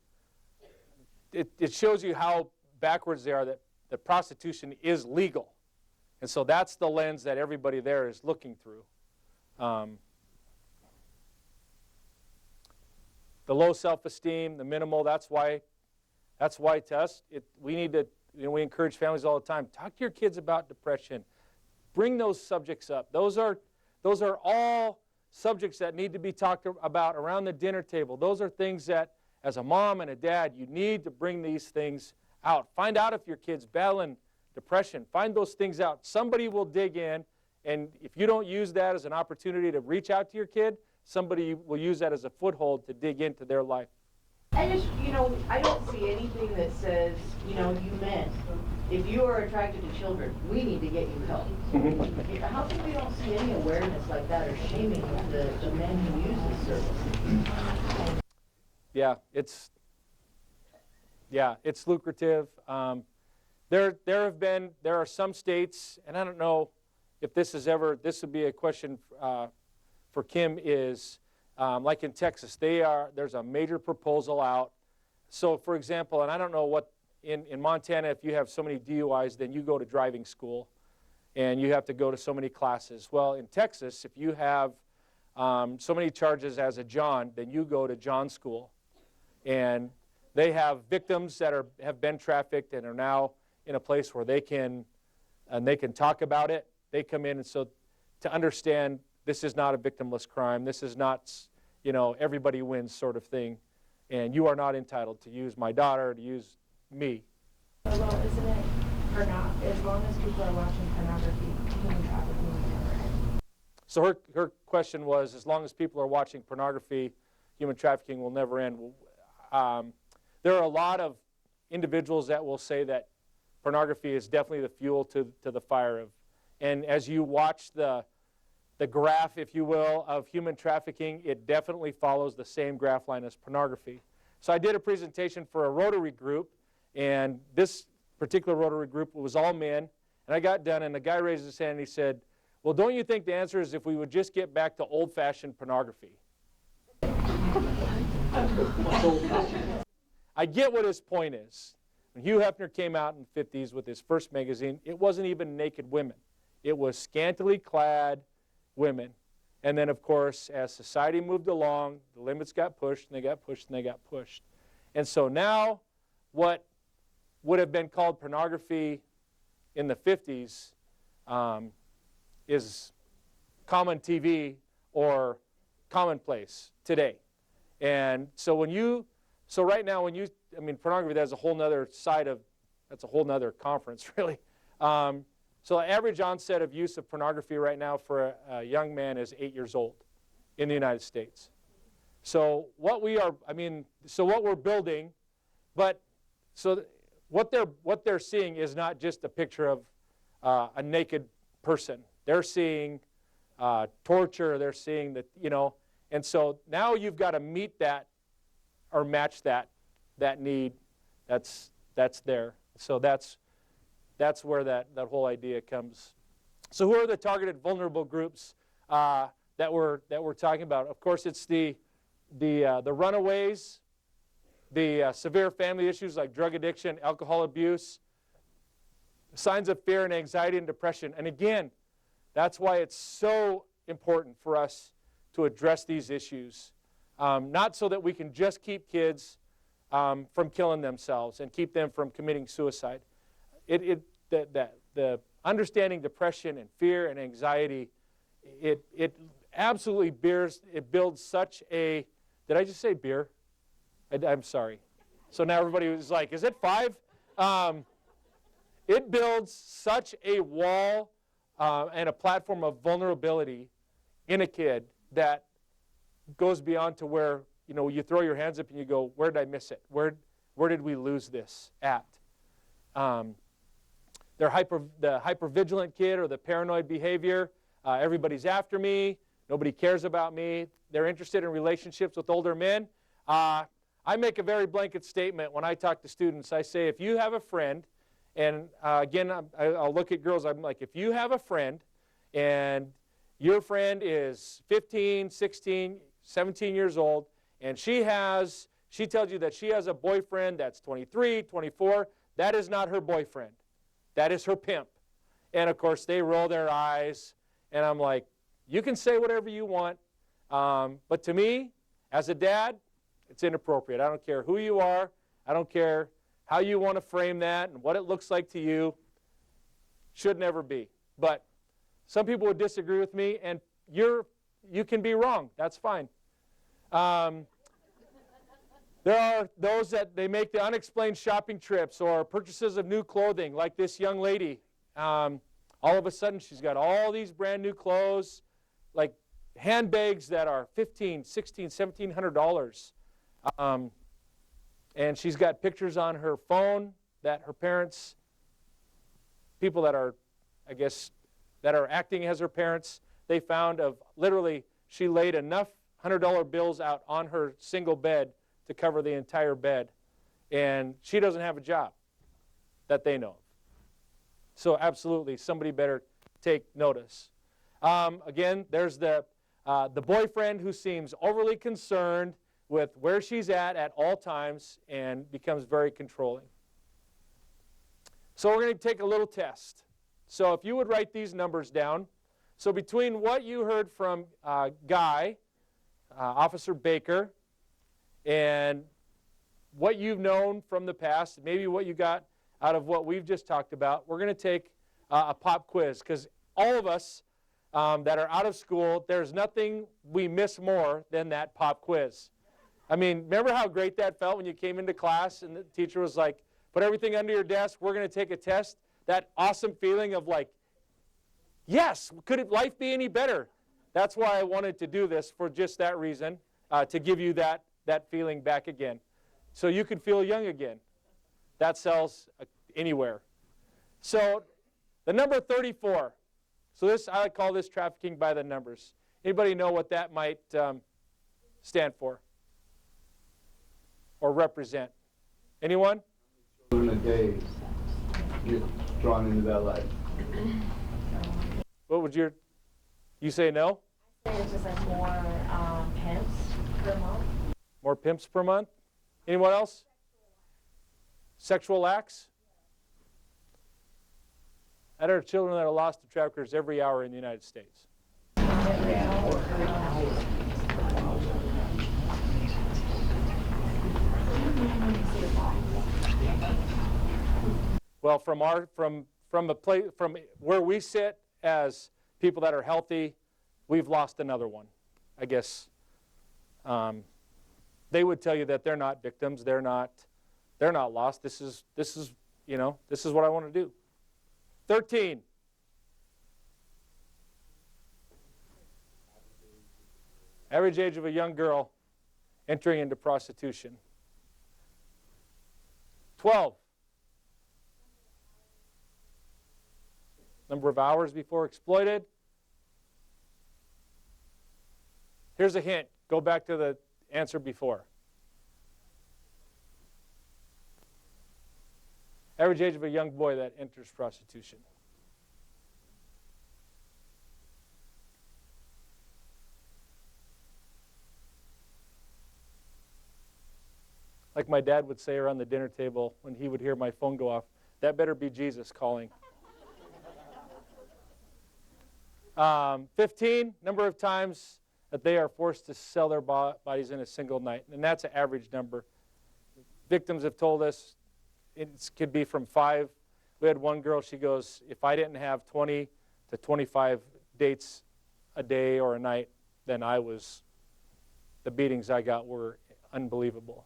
it shows you how backwards they are, that prostitution is legal. And so that's the lens that everybody there is looking through. The low self-esteem, the minimal, that's why to us, we need to, you know, we encourage families all the time, talk to your kids about depression. Bring those subjects up. Those are all subjects that need to be talked about around the dinner table. Those are things that, as a mom and a dad, you need to bring these things out. Find out if your kid's battling depression. Find those things out. Somebody will dig in, and if you don't use that as an opportunity to reach out to your kid, somebody will use that as a foothold to dig into their life. I just, you know, I don't see anything that says, you know, you men, if you are attracted to children, we need to get you help. How come we don't see any awareness like that or shaming the men who use this service? Yeah, it's lucrative. There are some states, and I don't know if this would be a question for Kim, is like in Texas, there's a major proposal out. So for example, and I don't know what, in Montana, if you have so many DUIs, then you go to driving school and you have to go to so many classes. Well, in Texas, if you have so many charges as a John, then you go to John school. And they have victims that have been trafficked and are now in a place where they can talk about it. They come in, and so to understand this is not a victimless crime. This is not, you know, everybody wins sort of thing. And you are not entitled to use my daughter, to use me. Well, isn't it, or not, as long as people are watching pornography, human trafficking will never end? So her question was, as long as people are watching pornography, human trafficking will never end. There are a lot of individuals that will say that pornography is definitely the fuel to the fire of. And as you watch the graph, if you will, of human trafficking, it definitely follows the same graph line as pornography. So I did a presentation for a Rotary group, and this particular Rotary group was all men. And I got done, and the guy raised his hand, and he said, well, don't you think the answer is if we would just get back to old-fashioned pornography? I get what his point is. When Hugh Hefner came out in the 50s with his first magazine, it wasn't even naked women. It was scantily clad women. And then, of course, as society moved along, the limits got pushed, and they got pushed, and they got pushed. And so now what would have been called pornography in the 50s is common TV or commonplace today. And so right now pornography, that's a whole nother side of, that's a whole nother conference, really. So the average onset of use of pornography right now for a young man is 8 years old in the United States. So what we're building, what they're seeing is not just a picture of a naked person. They're seeing torture, they're seeing that, and so now you've got to meet that or match that need that's there. So that's where that whole idea comes. So who are the targeted vulnerable groups that we're talking about? Of course, it's the runaways, the severe family issues like drug addiction, alcohol abuse, signs of fear and anxiety and depression. And again, that's why it's so important for us to address these issues. Not so that we can just keep kids from killing themselves and keep them from committing suicide. The understanding depression and fear and anxiety, it absolutely builds such a, did I just say beer? I'm sorry. So now everybody was like, is it 5? It builds such a wall and a platform of vulnerability in a kid that goes beyond to where, you throw your hands up and you go, where did I miss it? Where did we lose this at? The hypervigilant kid or the paranoid behavior, everybody's after me, nobody cares about me, they're interested in relationships with older men. I make a very blanket statement when I talk to students. I say, if you have a friend, and again, I'll look at girls, I'm like, if you have a friend and your friend is 15, 16, 17 years old, and she tells you that she has a boyfriend that's 23, 24, that is not her boyfriend. That is her pimp. And of course, they roll their eyes, and I'm like, you can say whatever you want, but to me, as a dad, it's inappropriate. I don't care who you are. I don't care how you want to frame that and what it looks like to you. Should never be. But some people would disagree with me, and you can be wrong. That's fine. There are those that they make the unexplained shopping trips or purchases of new clothing, like this young lady. All of a sudden, she's got all these brand new clothes, like handbags that are $1,500, $1,600, $1,700. And she's got pictures on her phone that her parents, people that are, I guess, that are acting as her parents, they found of literally she laid enough $100 bills out on her single bed to cover the entire bed. And she doesn't have a job that they know of. So absolutely, somebody better take notice. Again, there's the boyfriend who seems overly concerned with where she's at all times and becomes very controlling. So we're going to take a little test. So if you would write these numbers down. So between what you heard from Guy, Officer Baker, and what you've known from the past, maybe what you got out of what we've just talked about, we're going to take a pop quiz, because all of us that are out of school, there's nothing we miss more than that pop quiz. I mean, remember how great that felt when you came into class and the teacher was like, put everything under your desk, we're going to take a test? That awesome feeling of like, yes, could life be any better? That's why I wanted to do this, for just that reason, to give you that feeling back again, so you could feel young again. that sells anywhere. So the number 34. So this, I call this trafficking by the numbers. Anybody know what that might stand for or represent? Anyone? Children a day get drawn into that life. What would you say no? It's just like more pimps per month. More pimps per month? Anyone else? Sexual acts? That are children that are lost to traffickers every hour in the United States. Well, from where we sit as people that are healthy, we've lost another one. I guess they would tell you that they're not victims. They're not lost. This is what I want to do. 13. Average age of a young girl entering into prostitution. 12. Number of hours before exploited. Here's a hint. Go back to the answer before. Average age of a young boy that enters prostitution. Like my dad would say around the dinner table when he would hear my phone go off, that better be Jesus calling. 15, number of times that they are forced to sell their bodies in a single night. And that's an average number. Victims have told us it could be from 5. We had one girl, she goes, if I didn't have 20 to 25 dates a day or a night, then the beatings I got were unbelievable.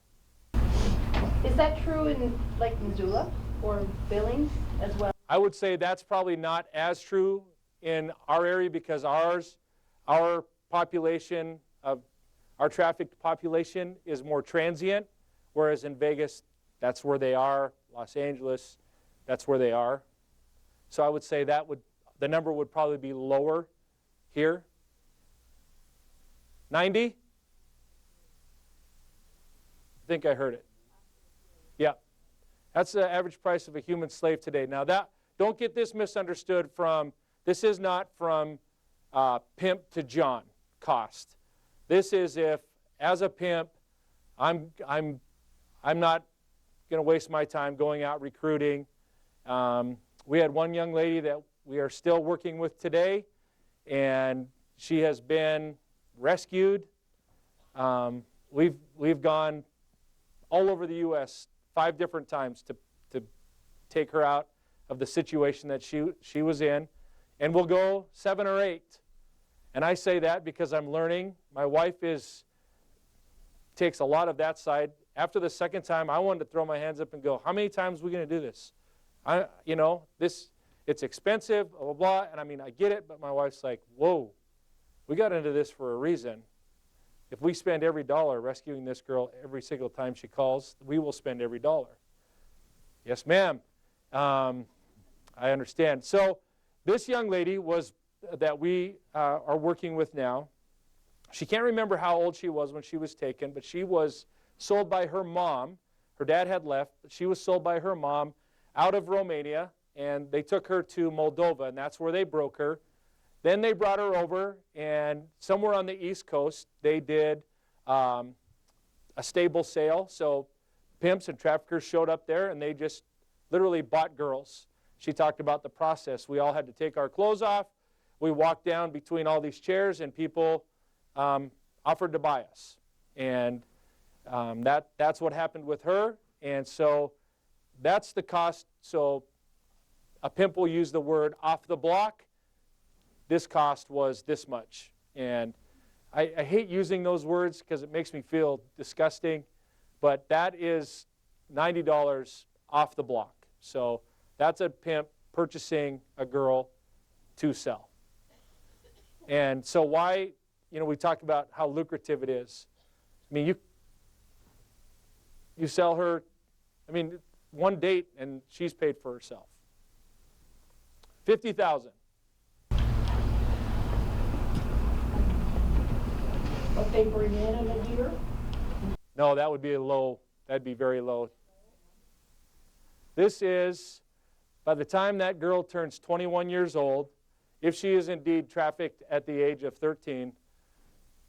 Is that true in like Missoula or Billings as well? I would say that's probably not as true in our area because our population of our trafficked population is more transient, whereas in Vegas, that's where they are. Los Angeles, that's where they are. So I would say the number would probably be lower here. 90? I think I heard it. Yeah. That's the average price of a human slave today. Now don't get this misunderstood this is not from pimp to John cost. This is if, as a pimp, I'm not going to waste my time going out recruiting. We had one young lady that we are still working with today, and she has been rescued. We've gone all over the U.S. 5 different times to take her out of the situation that she was in, and we'll go 7 or 8. And I say that because I'm learning. My wife takes a lot of that side. After the second time, I wanted to throw my hands up and go, how many times are we going to do this? It's expensive, blah, blah, blah. And I mean, I get it, but my wife's like, whoa, we got into this for a reason. If we spend every dollar rescuing this girl every single time she calls, we will spend every dollar. Yes, ma'am. I understand. So this young lady that we are working with now, she can't remember how old she was when she was taken, but she was sold by her mom. Her dad had left, but she was sold by her mom out of Romania, and they took her to Moldova, and that's where they broke her. Then they brought her over, and somewhere on the East Coast, they did a stable sale. So pimps and traffickers showed up there, and they just literally bought girls. She talked about the process. We all had to take our clothes off. We walked down between all these chairs, and people offered to buy us. And that's what happened with her. And so that's the cost. So a pimp will use the word off the block. This cost was this much. And I hate using those words because it makes me feel disgusting. But that is $90 off the block. So that's a pimp purchasing a girl to sell. And so why, we talked about how lucrative it is. I mean, you sell her, one date and she's paid for herself. $50,000. What they bring in a year? No, that would be low. That'd be very low. This is, by the time that girl turns 21 years old, if she is indeed trafficked at the age of 13,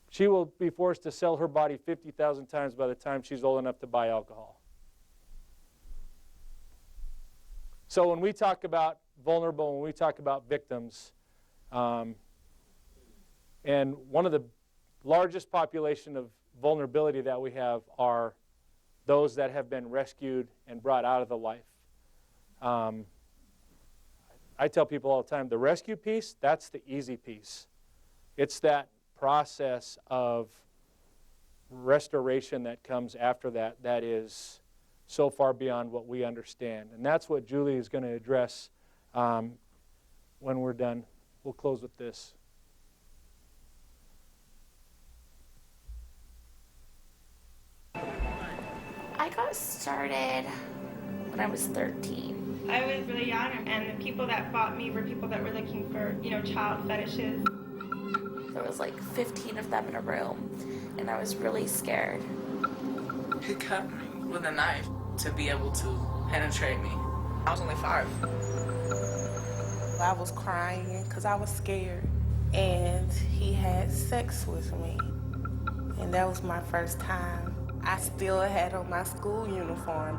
she will be forced to sell her body 50,000 times by the time she's old enough to buy alcohol. So when we talk about vulnerable, when we talk about victims, and one of the largest population of vulnerability that we have are those that have been rescued and brought out of the life. I tell people all the time, the rescue piece, that's the easy piece. It's that process of restoration that comes after that that is so far beyond what we understand. And that's what Julie is going to address when we're done. We'll close with this. I got started when I was 13. I was really young, and the people that bought me were people that were looking for, child fetishes. There was like 15 of them in a room, and I was really scared. He cut me with a knife to be able to penetrate me. I was only 5. I was crying because I was scared, and he had sex with me, and that was my first time. I still had on my school uniform.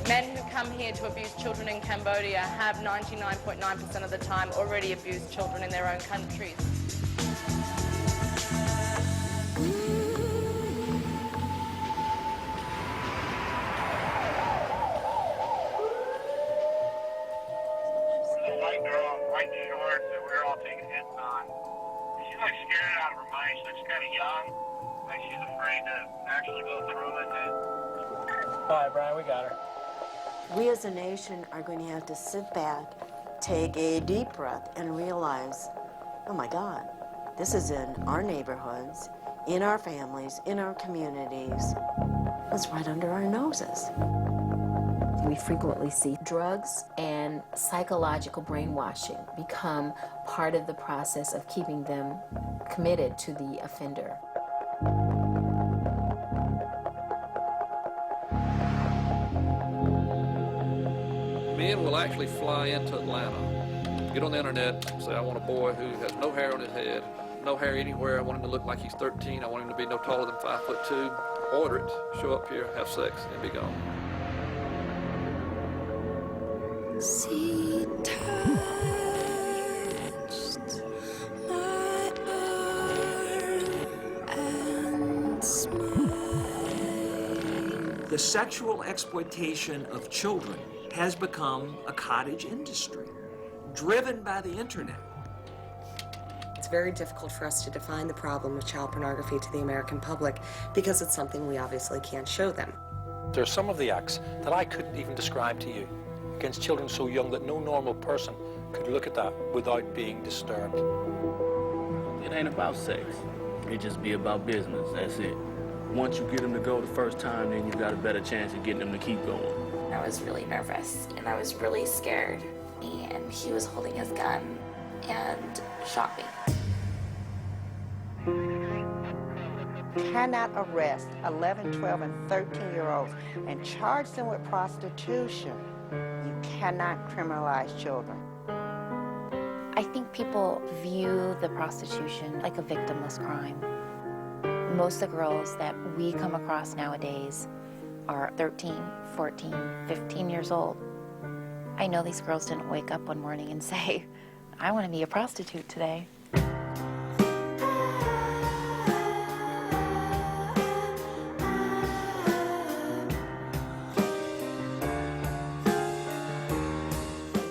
Men who come here to abuse children in Cambodia have 99.9% of the time already abused children in their own countries. White shorts that we're all taking hits on. She's like scared out of her mind. She looks kind of young, like she's afraid to actually go through with it. All right, Brian, we got her. We as a nation are going to have to sit back, take a deep breath, and realize, oh my God, this is in our neighborhoods, in our families, in our communities. It's right under our noses. We frequently see drugs and psychological brainwashing become part of the process of keeping them committed to the offender. Men will actually fly into Atlanta, get on the internet, say, I want a boy who has no hair on his head, no hair anywhere, I want him to look like he's 13, I want him to be no taller than 5'2", order it, show up here, have sex, and be gone. She touched my arm and smiled. The sexual exploitation of children has become a cottage industry, driven by the internet. It's very difficult for us to define the problem of child pornography to the American public because it's something we obviously can't show them. There are some of the acts that I couldn't even describe to you, against children so young that no normal person could look at that without being disturbed. It ain't about sex. It just be about business, that's it. Once you get them to go the first time, then you got a better chance of getting them to keep going. I was really nervous, and I was really scared, and he was holding his gun and shot me. Cannot arrest 11, 12, and 13-year-olds and charge them with prostitution. You cannot criminalize children. I think people view the prostitution like a victimless crime. Most of the girls that we come across nowadays are 13, 14, 15 years old. I know these girls didn't wake up one morning and say, I want to be a prostitute today.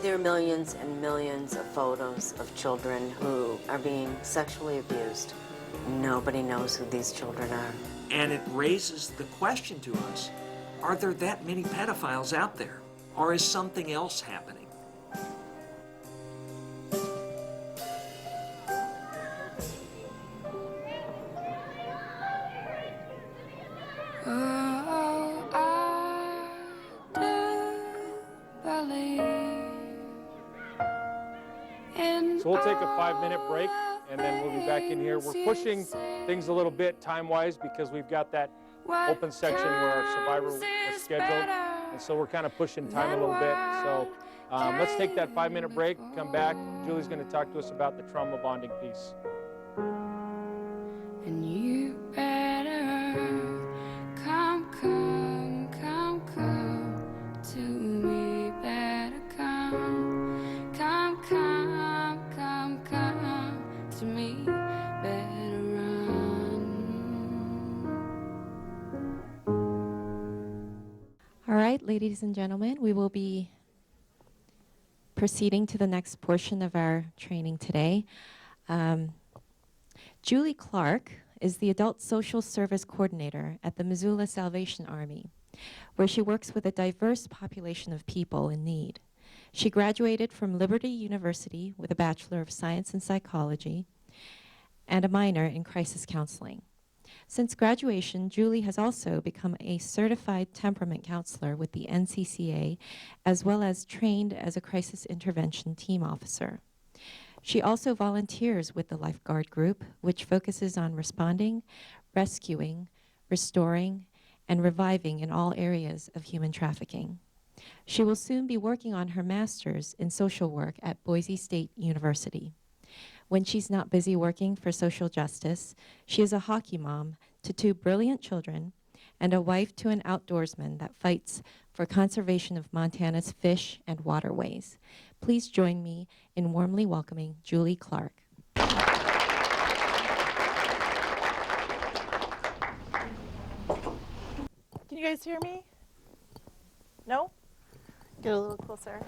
There are millions and millions of photos of children who are being sexually abused. Nobody knows who these children are. And it raises the question to us, are there that many pedophiles out there? Or is something else happening? So we'll take a 5-minute break, and then we'll be back in here. We're pushing things a little bit time-wise because we've got that open section where our survivor was scheduled, and so we're kind of pushing time a little bit. So let's take that 5-minute break, come back. Julie's going to talk to us about the trauma bonding piece. And you better come to me, better come to me, better run. All right, ladies and gentlemen, we will be proceeding to the next portion of our training today. Julie Clark is the Adult Social Service Coordinator at the Missoula Salvation Army, where she works with a diverse population of people in need. She graduated from Liberty University with a Bachelor of Science in Psychology and a minor in crisis counseling. Since graduation, Julie has also become a certified temperament counselor with the NCCA, as well as trained as a crisis intervention team officer. She also volunteers with the Lifeguard Group, which focuses on responding, rescuing, restoring, and reviving in all areas of human trafficking. She will soon be working on her master's in social work at Boise State University. When she's not busy working for social justice, she is a hockey mom to 2 brilliant children and a wife to an outdoorsman that fights for conservation of Montana's fish and waterways. Please join me in warmly welcoming Julie Clark. Can you guys hear me? No? Get a little closer.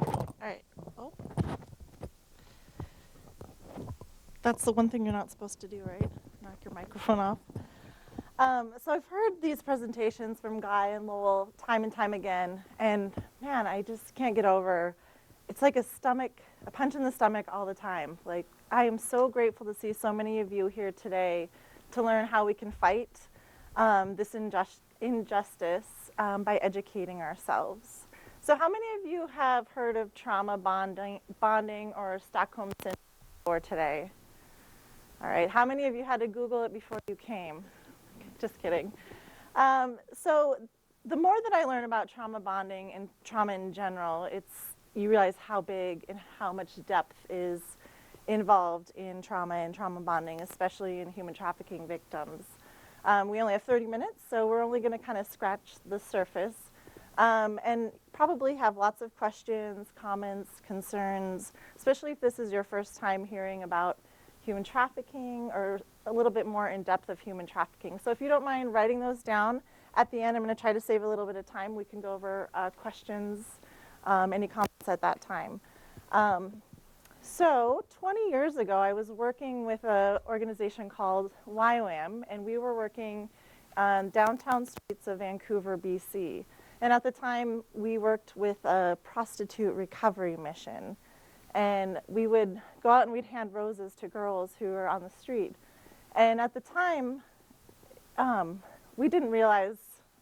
All right. Oh. That's the one thing you're not supposed to do, right? Knock your microphone off. So I've heard these presentations from Guy and Lowell time and time again, and man, I just can't get over. It's like a punch in the stomach all the time. Like, I am so grateful to see so many of you here today to learn how we can fight this injustice by educating ourselves. So how many of you have heard of trauma bonding or Stockholm Syndrome before today? All right, how many of you had to Google it before you came? Just kidding. So the more that I learn about trauma bonding and trauma in general, you realize how big and how much depth is involved in trauma and trauma bonding, especially in human trafficking victims. We only have 30 minutes, so we're only going to kind of scratch the surface and probably have lots of questions, comments, concerns, especially if this is your first time hearing about human trafficking or a little bit more in depth of human trafficking. So if you don't mind writing those down, at the end I'm going to try to save a little bit of time. We can go over questions, any comments at that time. So 20 years ago, I was working with an organization called YWAM, and we were working on downtown streets of Vancouver, BC. And at the time, we worked with a prostitute recovery mission. And we would go out and we'd hand roses to girls who were on the street. And at the time, we didn't realize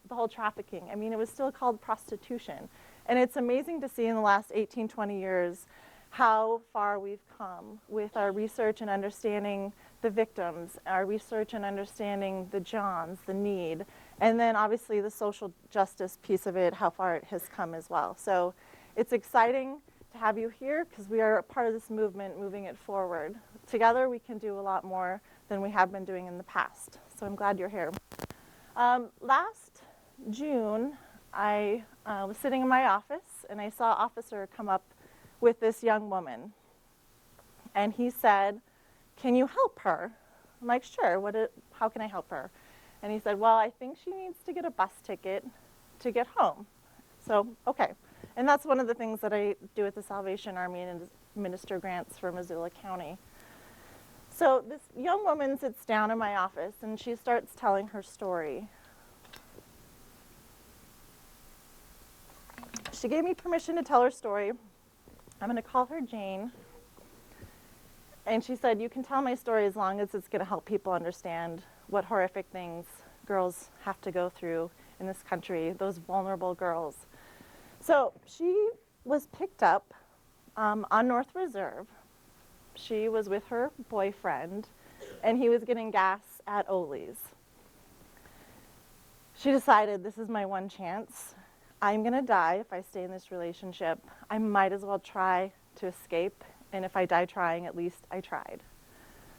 the whole trafficking. I mean, it was still called prostitution. And it's amazing to see in the last 18, 20 years how far we've come with our research and understanding the victims, our research and understanding the Johns, the need, and then obviously the social justice piece of it, how far it has come as well. So it's exciting to have you here because we are a part of this movement moving it forward. Together we can do a lot more than we have been doing in the past. So I'm glad you're here. Last June, I was sitting in my office and I saw an officer come up with this young woman. And he said, "Can you help her?" I'm like, "Sure, how can I help her?" And he said, "Well, I think she needs to get a bus ticket to get home." So, okay. And that's one of the things that I do at the Salvation Army and administer grants for Missoula County. So this young woman sits down in my office and she starts telling her story. she gave me permission to tell her story. I'm going to call her Jane. And she said, you can tell my story as long as it's going to help people understand what horrific things girls have to go through in this country, those vulnerable girls. So she was picked up on North Reserve. She was with her boyfriend, and he was getting gas at Oli's. She decided, this is my one chance. I'm going to die if I stay in this relationship. I might as well try to escape, and if I die trying, at least I tried.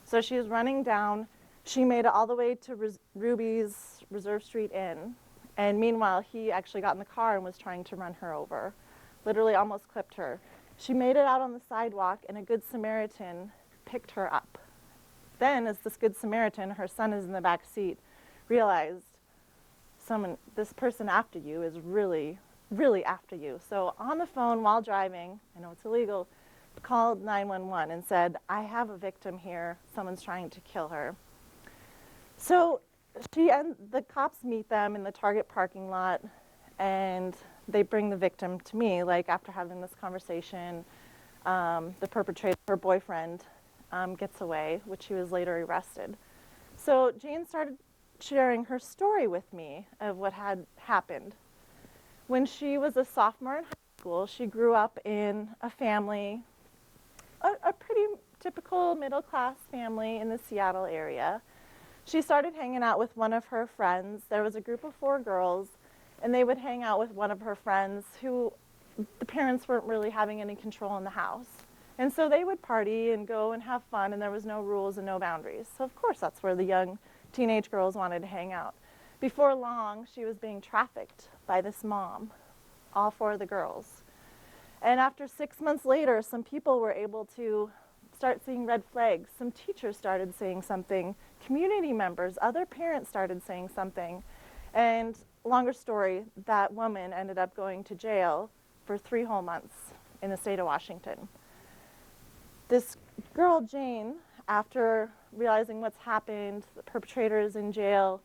So she was running down. She made it all the way to Ruby's Reserve Street Inn, and meanwhile, he actually got in the car and was trying to run her over, literally almost clipped her. She made it out on the sidewalk, and a Good Samaritan picked her up. Then, as this Good Samaritan, her son is in the back seat, realized this person after you is really, really after you. So on the phone while driving, I know it's illegal, called 911 and said, I have a victim here. Someone's trying to kill her. So the cops meet them in the Target parking lot, and they bring the victim to me. Like, after having this conversation, the perpetrator, her boyfriend, gets away, which he was later arrested. So Jane started sharing her story with me of what had happened. When she was a sophomore in high school, she grew up in a family, a pretty typical middle-class family in the Seattle area. She started hanging out with one of her friends. There was a group of 4 girls, and they would hang out with one of her friends who the parents weren't really having any control in the house. And so they would party and go and have fun, and there was no rules and no boundaries. So of course that's where the young teenage girls wanted to hang out. Before long, she was being trafficked by this mom, all 4 of the girls. And after 6 months later, some people were able to start seeing red flags. Some teachers started saying something. Community members, other parents started saying something. And longer story, that woman ended up going to jail for 3 whole months in the state of Washington. This girl, Jane, after realizing what's happened, the perpetrator is in jail,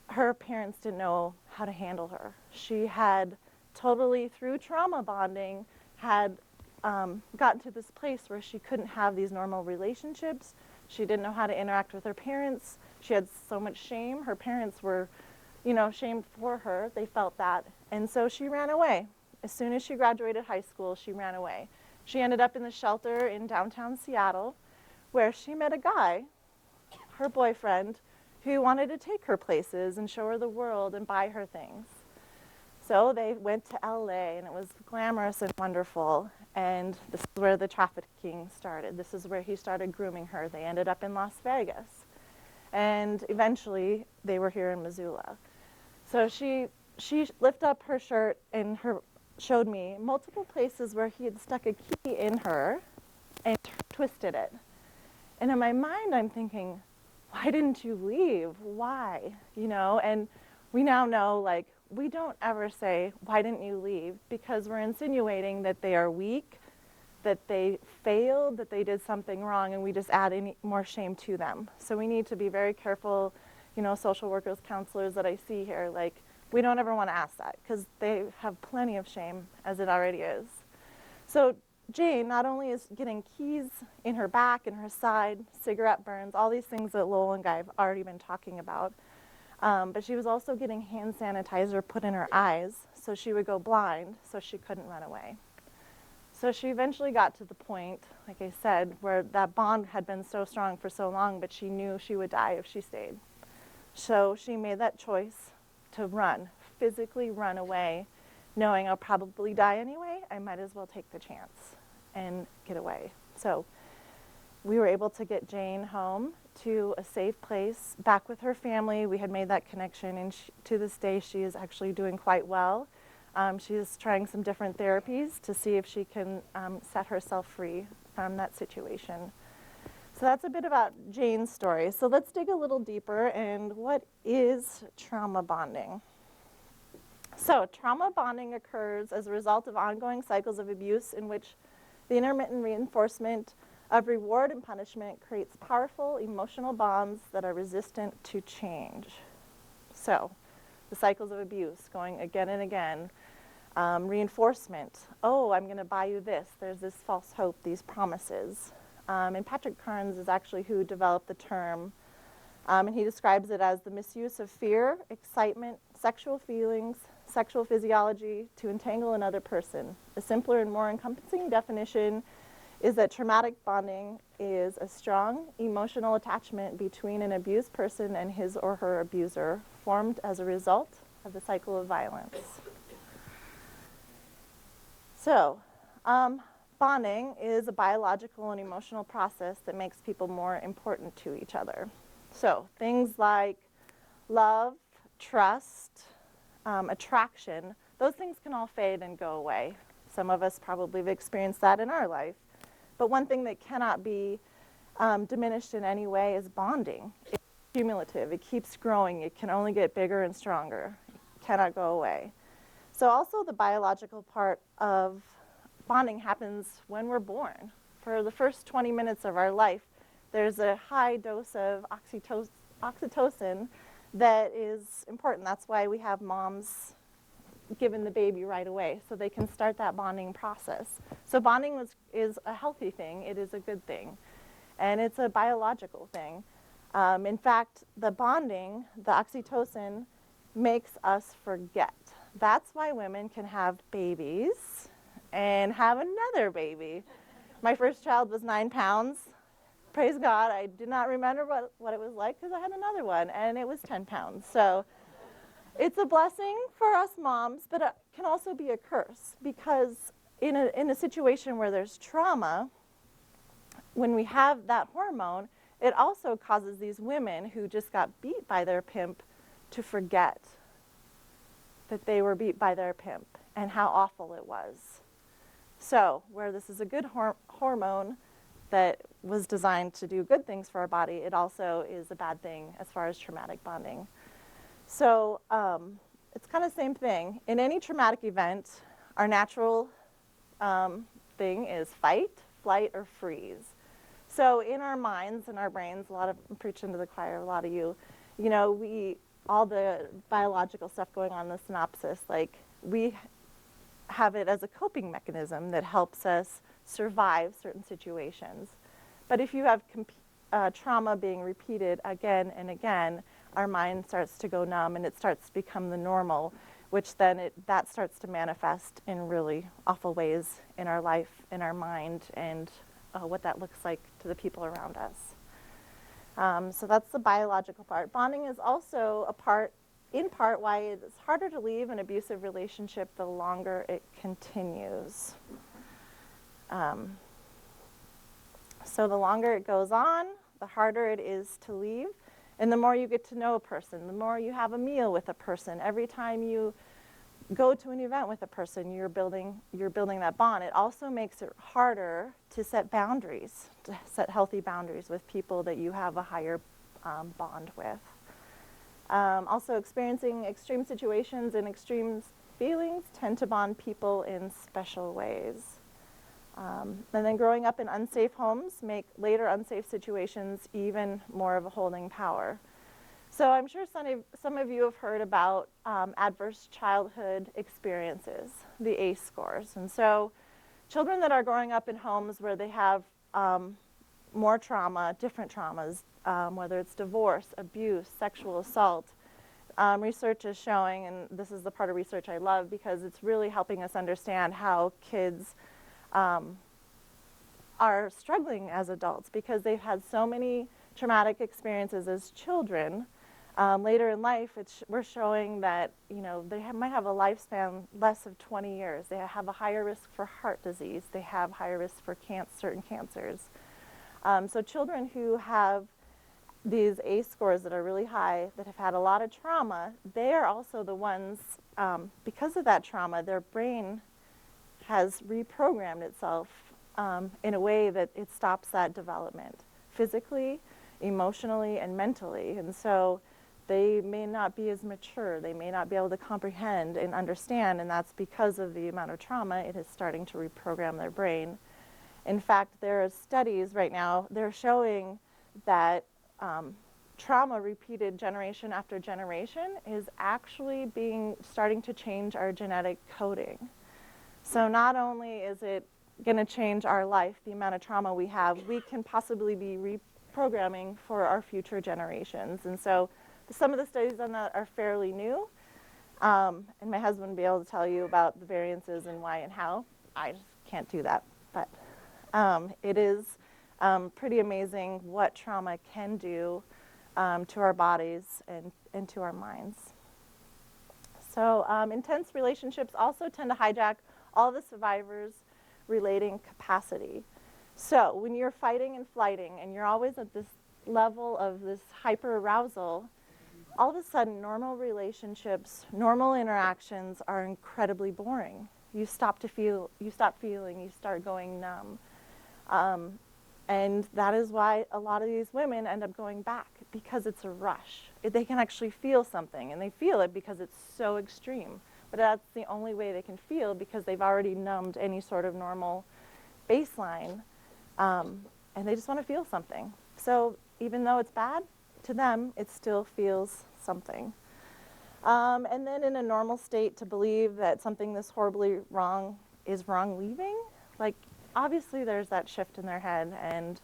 her parents didn't know how to handle her. She had totally, through trauma bonding, had gotten to this place where she couldn't have these normal relationships. She didn't know how to interact with her parents. She had so much shame. Her parents were, shamed for her. They felt that. And so she ran away. As soon as she graduated high school, she ran away. She ended up in the shelter in downtown Seattle, where she met a guy, her boyfriend, who wanted to take her places and show her the world and buy her things. So they went to LA, and it was glamorous and wonderful. And this is where the trafficking started. This is where he started grooming her. They ended up in Las Vegas. And eventually, they were here in Missoula. So she lifted up her shirt and showed me multiple places where he had stuck a key in her and twisted it. And in my mind, I'm thinking, why didn't you leave? Why? And we now know, we don't ever say, why didn't you leave? Because we're insinuating that they are weak, that they failed, that they did something wrong, and we just add any more shame to them. So we need to be very careful, social workers, counselors that I see here, we don't ever want to ask that because they have plenty of shame as it already is. So Jane not only is getting keys in her back and her side, cigarette burns, all these things that Lowell and Guy have already been talking about, but she was also getting hand sanitizer put in her eyes so she would go blind so she couldn't run away. So she eventually got to the point, like I said, where that bond had been so strong for so long, but she knew she would die if she stayed. So she made that choice to run, physically run away, knowing I'll probably die anyway. I might as well take the chance and get away. So we were able to get Jane home to a safe place, back with her family. We had made that connection, and to this day, she is actually doing quite well. She is trying some different therapies to see if she can set herself free from that situation. So that's a bit about Jane's story. So let's dig a little deeper, and what is trauma bonding? So trauma bonding occurs as a result of ongoing cycles of abuse in which the intermittent reinforcement of reward and punishment creates powerful emotional bonds that are resistant to change. So the cycles of abuse going again and again. Reinforcement. Oh, I'm going to buy you this. There's this false hope, these promises. And Patrick Carnes is actually who developed the term. And he describes it as the misuse of fear, excitement, sexual feelings, sexual physiology to entangle another person. A simpler and more encompassing definition is that traumatic bonding is a strong emotional attachment between an abused person and his or her abuser, formed as a result of the cycle of violence. So, bonding is a biological and emotional process that makes people more important to each other. So, things like love, trust, attraction, those things can all fade and go away. Some of us probably have experienced that in our life. But one thing that cannot be diminished in any way is bonding. It's cumulative. It keeps growing. It can only get bigger and stronger. It cannot go away. So also the biological part of bonding happens when we're born. For the first 20 minutes of our life, there's a high dose of oxytocin that is important. That's why we have moms giving the baby right away, so they can start that bonding process. So bonding is a healthy thing. It is a good thing. And it's a biological thing. In fact, the bonding, the oxytocin, makes us forget. That's why women can have babies and have another baby. My first child was 9 pounds. Praise God, I did not remember what it was like because I had another one, and it was 10 pounds. So it's a blessing for us moms, but it can also be a curse because in a situation where there's trauma, when we have that hormone, it also causes these women who just got beat by their pimp to forget that they were beat by their pimp and how awful it was. So where this is a good hormone that was designed to do good things for our body, it also is a bad thing as far as traumatic bonding. So it's kind of the same thing. In any traumatic event, our natural thing is fight, flight, or freeze. So in our minds and our brains, I'm preaching to the choir, a lot of you, all the biological stuff going on in the synopsis, like we have it as a coping mechanism that helps us survive certain situations. But if you have trauma being repeated again and again, our mind starts to go numb and it starts to become the normal, which then that starts to manifest in really awful ways in our life, in our mind, and what that looks like to the people around us. So that's the biological part. Bonding is also in part, why it's harder to leave an abusive relationship the longer it continues. So the longer it goes on, the harder it is to leave. And the more you get to know a person, the more you have a meal with a person, every time you go to an event with a person, you're building that bond. It also makes it harder to set boundaries, to set healthy boundaries with people that you have a higher bond with. Also, experiencing extreme situations and extreme feelings tend to bond people in special ways. And then growing up in unsafe homes make later unsafe situations even more of a holding power. So I'm sure some of you have heard about adverse childhood experiences, the ACE scores. And so children that are growing up in homes where they have more trauma, different traumas, whether it's divorce, abuse, sexual assault, research is showing, and this is the part of research I love because it's really helping us understand how kids are struggling as adults because they've had so many traumatic experiences as children. Later in life, we're showing that they might have a lifespan less of 20 years. They have a higher risk for heart disease. They have higher risk for certain cancers. So children who have these ACE scores that are really high, that have had a lot of trauma, they are also the ones, because of that trauma, their brain has reprogrammed itself in a way that it stops that development physically, emotionally, and mentally. And so they may not be as mature. They may not be able to comprehend and understand, and that's because of the amount of trauma. It is starting to reprogram their brain. In fact, there are studies right now, they're showing that trauma repeated generation after generation is actually starting to change our genetic coding. So not only is it going to change our life, the amount of trauma we have, we can possibly be reprogramming for our future generations. And so some of the studies on that are fairly new. And my husband will be able to tell you about the variances and why and how. I just can't do that. But it is pretty amazing what trauma can do to our bodies and to our minds. So intense relationships also tend to hijack all the survivors' relating capacity. So when you're fighting and flighting and you're always at this level of this hyper arousal, all of a sudden normal relationships, normal interactions are incredibly boring. You stop feeling, you start going numb. And that is why a lot of these women end up going back, because it's a rush. They can actually feel something, and they feel it because it's so extreme. But that's the only way they can feel, because they've already numbed any sort of normal baseline, and they just want to feel something. So even though it's bad, to them, it still feels something. And then in a normal state, to believe that something this horribly wrong is wrong leaving, like, obviously there's that shift in their head, and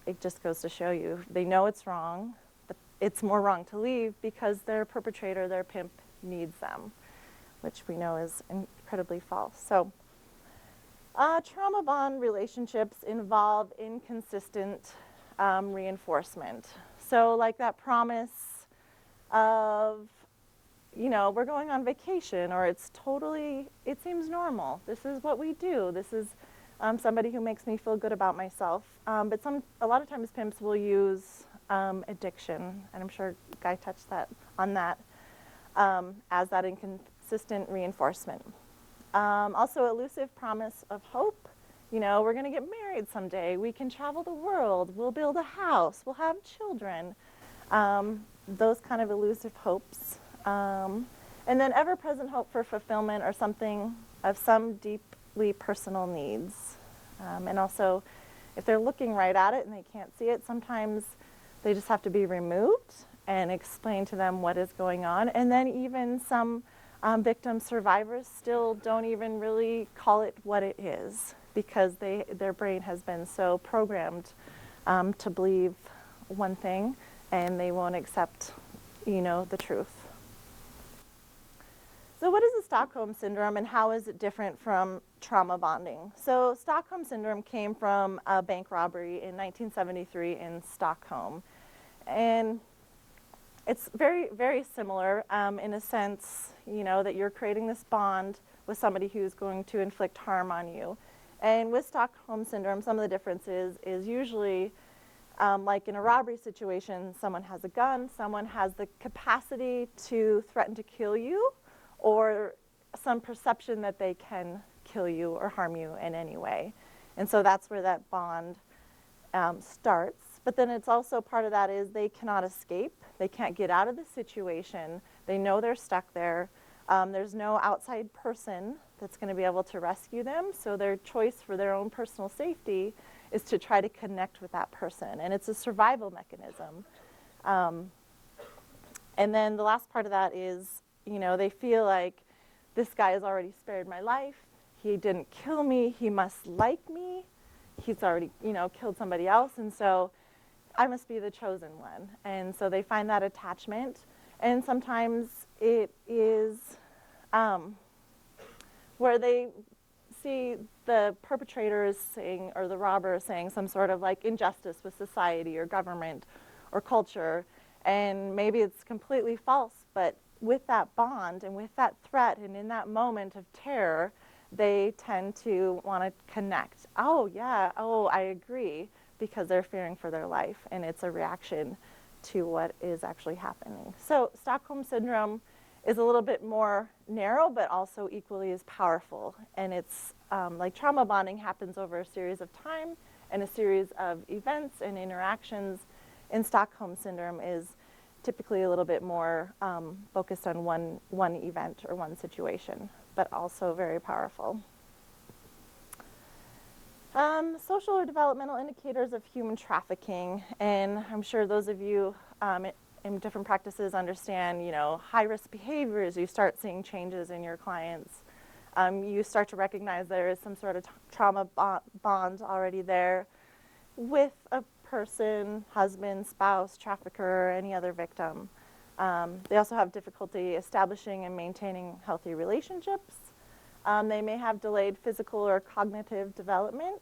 it just goes to show you, they know it's wrong, but it's more wrong to leave because their perpetrator, their pimp, needs them, which we know is incredibly false. So trauma bond relationships involve inconsistent reinforcement. So like that promise of, you know, we're going on vacation, or it seems normal. This is what we do. This is somebody who makes me feel good about myself. But a lot of times pimps will use addiction, and I'm sure Guy touched on that as that inconsistent reinforcement. Also, elusive promise of hope. You know, we're going to get married someday. We can travel the world. We'll build a house. We'll have children. Those kind of elusive hopes. And then ever-present hope for fulfillment or something of some deeply personal needs. And also, if they're looking right at it and they can't see it, sometimes they just have to be removed and explain to them what is going on. And then even some victim survivors still don't even really call it what it is, because their brain has been so programmed to believe one thing, and they won't accept, you know, the truth. So what is the Stockholm Syndrome, and how is it different from trauma bonding? So Stockholm Syndrome came from a bank robbery in 1973 in Stockholm. And it's very, very similar in a sense, you know, that you're creating this bond with somebody who's going to inflict harm on you. And with Stockholm Syndrome, some of the differences is usually, like in a robbery situation, someone has a gun, someone has the capacity to threaten to kill you, or some perception that they can kill you or harm you in any way. And so that's where that bond starts. But then it's also part of that is they cannot escape. They can't get out of the situation. They know they're stuck there. There's no outside person that's going to be able to rescue them. So their choice for their own personal safety is to try to connect with that person. And it's a survival mechanism. And then the last part of that is, you know, they feel like this guy has already spared my life. He didn't kill me. He must like me. He's already, you know, killed somebody else. And so I must be the chosen one. And so they find that attachment. And sometimes it is where they see the perpetrators saying, or the robber saying some sort of like injustice with society or government or culture. And maybe it's completely false, but with that bond and with that threat and in that moment of terror, they tend to want to connect. Oh, yeah, oh, I agree, because they're fearing for their life, and it's a reaction to what is actually happening. So Stockholm Syndrome is a little bit more narrow, but also equally as powerful. And it's like trauma bonding happens over a series of time and a series of events and interactions. And Stockholm Syndrome is typically a little bit more focused on one event or one situation, but also very powerful. Social or developmental indicators of human trafficking, and I'm sure those of you in different practices understand, high-risk behaviors. You start seeing changes in your clients. You start to recognize there is some sort of trauma bond already there with a person, husband, spouse, trafficker, or any other victim. They also have difficulty establishing and maintaining healthy relationships. They may have delayed physical or cognitive development.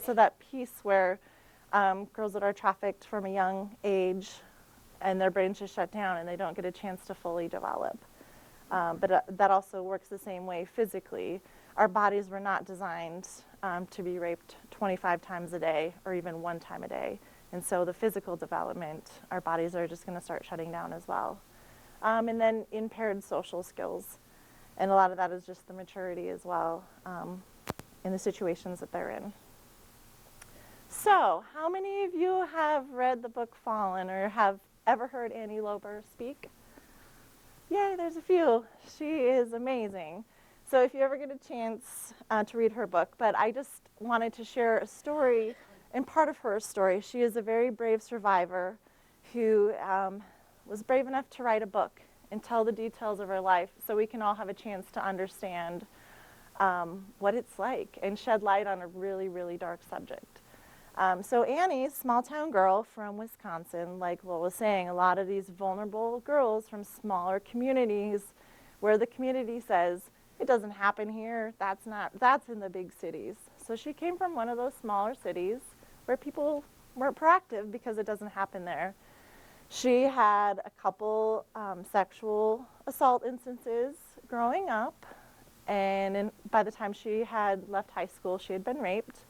So that piece where girls that are trafficked from a young age and their brains just shut down and they don't get a chance to fully develop. But that also works the same way physically. Our bodies were not designed to be raped 25 times a day or even one time a day. And so the physical development, our bodies are just going to start shutting down as well. And then impaired social skills. And a lot of that is just the maturity as well in the situations that they're in. So, how many of you have read the book Fallen or have ever heard Annie Lober speak? Yay, there's a few. She is amazing. So if you ever get a chance to read her book, but I just wanted to share a story and part of her story. She is a very brave survivor who was brave enough to write a book and tell the details of her life so we can all have a chance to understand what it's like and shed light on a really, really dark subject. So Annie, small town girl from Wisconsin, like Lowell was saying, a lot of these vulnerable girls from smaller communities where the community says, it doesn't happen here, that's in the big cities. So she came from one of those smaller cities where people weren't proactive because it doesn't happen there. She had a couple sexual assault instances growing up, and by the time she had left high school, she had been raped.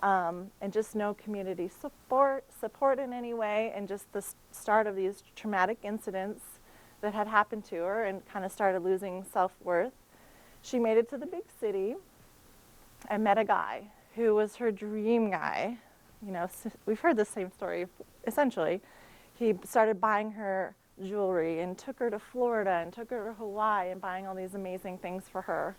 And just no community support in any way, and just the start of these traumatic incidents that had happened to her and kind of started losing self-worth. She made it to the big city and met a guy who was her dream guy. We've heard the same story, essentially. He started buying her jewelry and took her to Florida and took her to Hawaii and buying all these amazing things for her.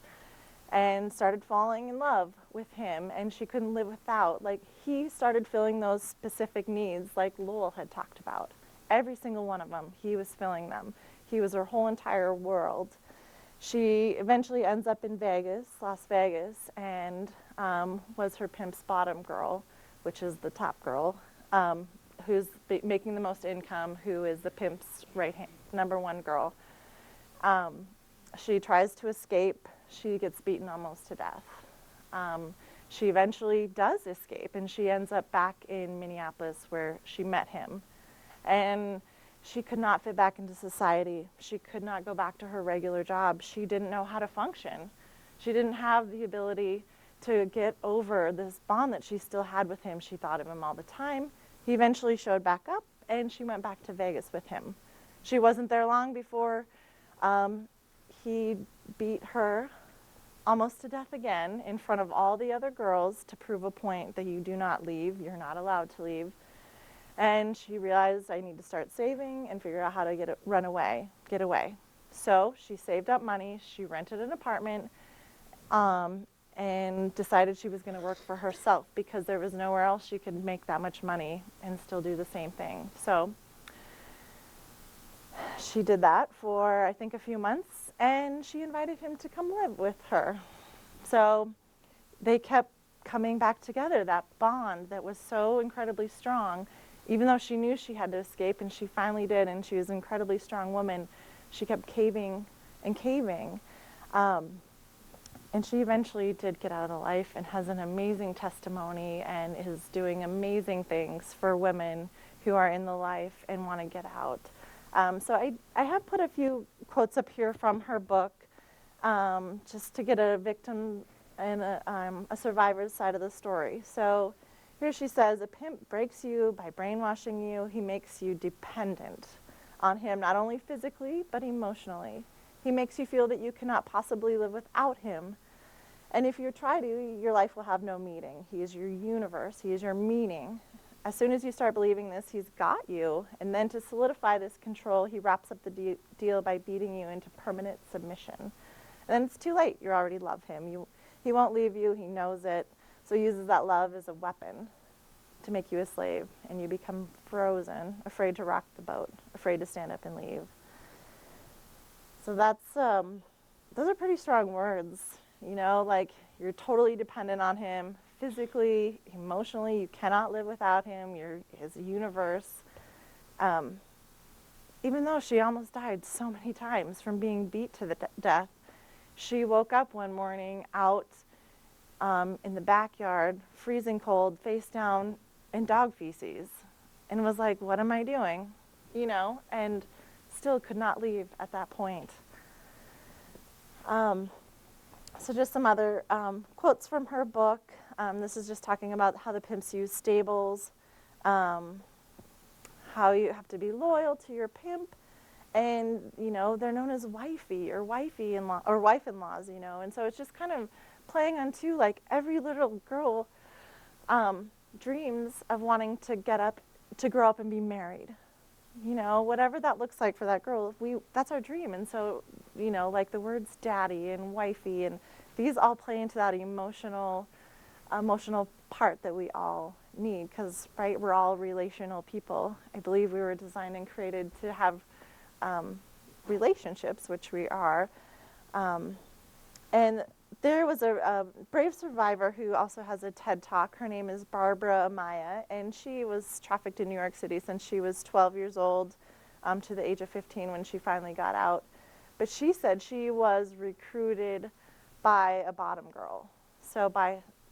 And started falling in love with him, and she couldn't live without. Like, he started filling those specific needs like Lowell had talked about. Every single one of them, he was filling them. He was her whole entire world. She eventually ends up in Vegas, Las Vegas, and was her pimp's bottom girl, which is the top girl, who's making the most income, who is the pimp's number one girl. She tries to escape. She gets beaten almost to death. She eventually does escape, and she ends up back in Minneapolis where she met him. And she could not fit back into society. She could not go back to her regular job. She didn't know how to function. She didn't have the ability to get over this bond that she still had with him. She thought of him all the time. He eventually showed back up, and she went back to Vegas with him. She wasn't there long before he beat her almost to death again in front of all the other girls to prove a point that you do not leave, you're not allowed to leave. And she realized, I need to start saving and figure out how to get away. So she saved up money, she rented an apartment, and decided she was going to work for herself because there was nowhere else she could make that much money and still do the same thing. So she did that for, I think, a few months, and she invited him to come live with her. So they kept coming back together, that bond that was so incredibly strong. Even though she knew she had to escape, and she finally did, and she was an incredibly strong woman, she kept caving and caving. And she eventually did get out of the life and has an amazing testimony and is doing amazing things for women who are in the life and want to get out. So I have put a few quotes up here from her book just to get a victim and a survivor's side of the story. So here she says, a pimp breaks you by brainwashing you. He makes you dependent on him, not only physically, but emotionally. He makes you feel that you cannot possibly live without him. And if you try to, your life will have no meaning. He is your universe. He is your meaning. As soon as you start believing this, he's got you. And then to solidify this control, he wraps up the deal by beating you into permanent submission. And then it's too late. You already love him. He won't leave you. He knows it. So he uses that love as a weapon to make you a slave, and you become frozen, afraid to rock the boat, afraid to stand up and leave. So that's, those are pretty strong words, you know, like you're totally dependent on him physically, emotionally, you cannot live without him, you're his universe. Even though she almost died so many times from being beat to the death, she woke up one morning out in the backyard, freezing cold, face down in dog feces, and was like, what am I doing? You know, and still could not leave at that point. So just some other quotes from her book. This is just talking about how the pimps use stables, how you have to be loyal to your pimp, and you know they're known as wifey or wifey-in-law or wife-in-laws, you know, and so it's just kind of playing on too, like every little girl dreams of wanting to grow up and be married, you know, whatever that looks like for that girl. That's our dream, and so you know, like the words daddy and wifey, and these all play into that emotional part that we all need, because right, we're all relational people. I believe we were designed and created to have relationships, which we are. And there was a brave survivor who also has a TED Talk. Her name is Barbara Amaya, and she was trafficked in New York City since she was 12 years old to the age of 15 when she finally got out. But she said she was recruited by a bottom girl. So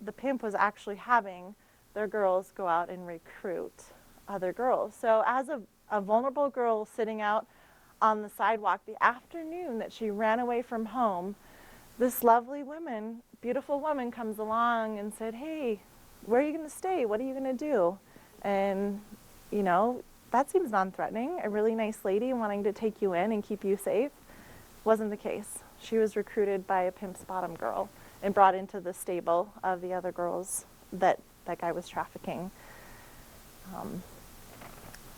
the pimp was actually having their girls go out and recruit other girls. So as a vulnerable girl sitting out on the sidewalk the afternoon that she ran away from home, this lovely woman, beautiful woman, comes along and said, hey, where are you going to stay? What are you going to do? And, you know, that seems non-threatening. A really nice lady wanting to take you in and keep you safe. Wasn't the case. She was recruited by a pimp's bottom girl and brought into the stable of the other girls that that guy was trafficking.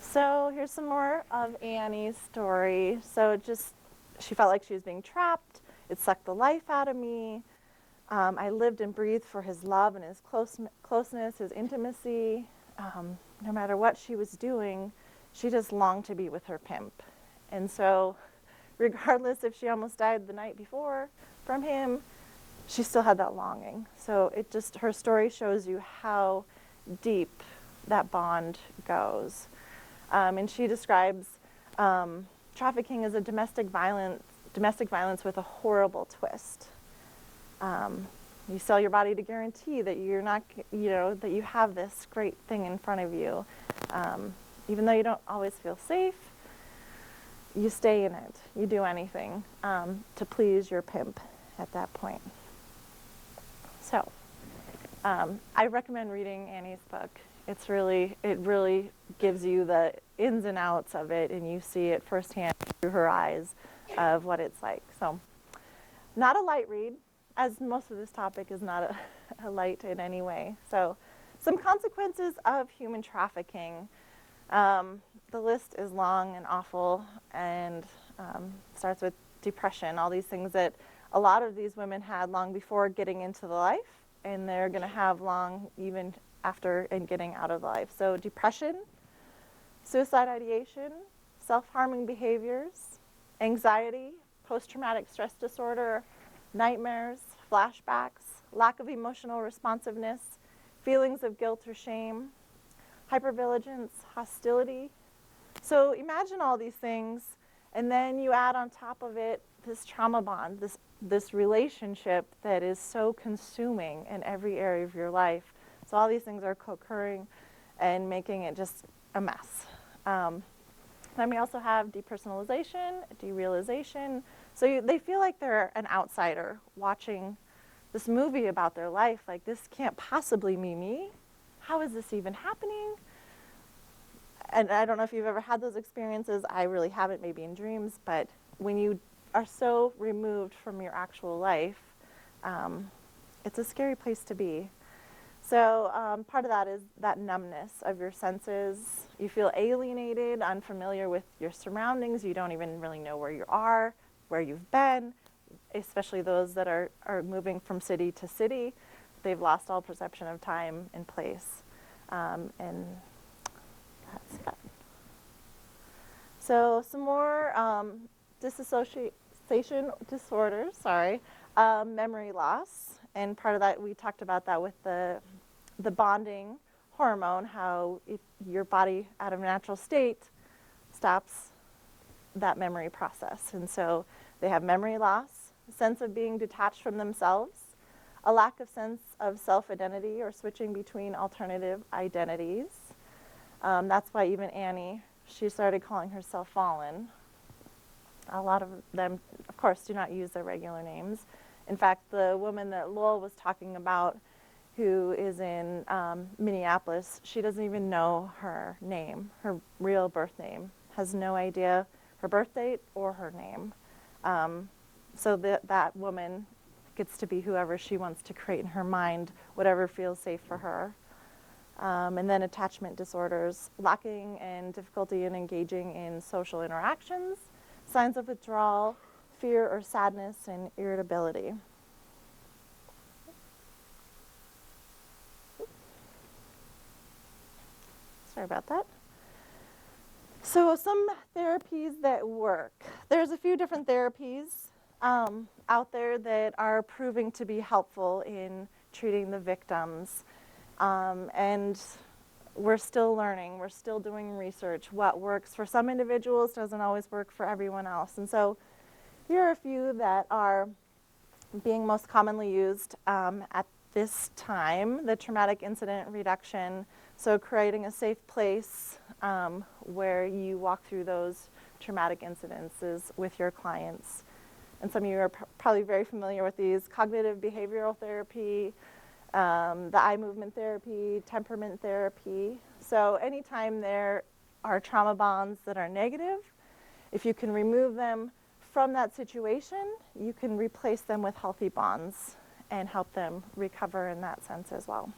So here's some more of Annie's story. So she felt like she was being trapped. It sucked the life out of me. I lived and breathed for his love and his closeness, his intimacy. No matter what she was doing, she just longed to be with her pimp. And so regardless if she almost died the night before from him, she still had that longing. So her story shows you how deep that bond goes. And she describes trafficking as a domestic violence with a horrible twist. You sell your body to guarantee that you're not, you know, that you have this great thing in front of you. Even though you don't always feel safe, you stay in it. You do anything to please your pimp at that point. So I recommend reading Annie's book. It really gives you the ins and outs of it, and you see it firsthand through her eyes of what it's like. So not a light read, as most of this topic is not a light in any way. So some consequences of human trafficking. The list is long and awful, and starts with depression, all these things that a lot of these women had long before getting into the life, and they're going to have long even after and getting out of life. So depression, suicide ideation, self-harming behaviors, anxiety, post-traumatic stress disorder, nightmares, flashbacks, lack of emotional responsiveness, feelings of guilt or shame, hypervigilance, hostility. So imagine all these things, and then you add on top of it this trauma bond, this relationship that is so consuming in every area of your life. So all these things are co-occurring and making it just a mess. Then we also have depersonalization, derealization. So they feel like they're an outsider watching this movie about their life. Like, this can't possibly be me. How is this even happening? And I don't know if you've ever had those experiences. I really haven't, maybe in dreams. But when you are so removed from your actual life, it's a scary place to be. So part of that is that numbness of your senses. You feel alienated, unfamiliar with your surroundings. You don't even really know where you are, where you've been, especially those that are moving from city to city. they've lost all perception of time and place. And that's that. So some more dissociation disorders, memory loss. And part of that, we talked about that with the bonding hormone, how if your body out of natural state stops that memory process. And so they have memory loss, sense of being detached from themselves, a lack of sense of self-identity or switching between alternative identities. That's why even Annie, she started calling herself Fallen. A lot of them, of course, do not use their regular names. In fact, the woman that Lowell was talking about, who is in Minneapolis, she doesn't even know her name, her real birth name, has no idea her birth date or her name. So that woman gets to be whoever she wants to create in her mind, whatever feels safe for her. And then attachment disorders, lacking and difficulty in engaging in social interactions, signs of withdrawal, fear or sadness, and irritability. Sorry about that. So some therapies that work. There's a few different therapies out there that are proving to be helpful in treating the victims. And we're still learning, we're still doing research. What works for some individuals doesn't always work for everyone else. And so here are a few that are being most commonly used at this time. The traumatic incident reduction, so creating a safe place where you walk through those traumatic incidences with your clients. And some of you are probably very familiar with these: cognitive behavioral therapy, the eye movement therapy, temperament therapy. So anytime there are trauma bonds that are negative, if you can remove them from that situation, you can replace them with healthy bonds and help them recover in that sense as well.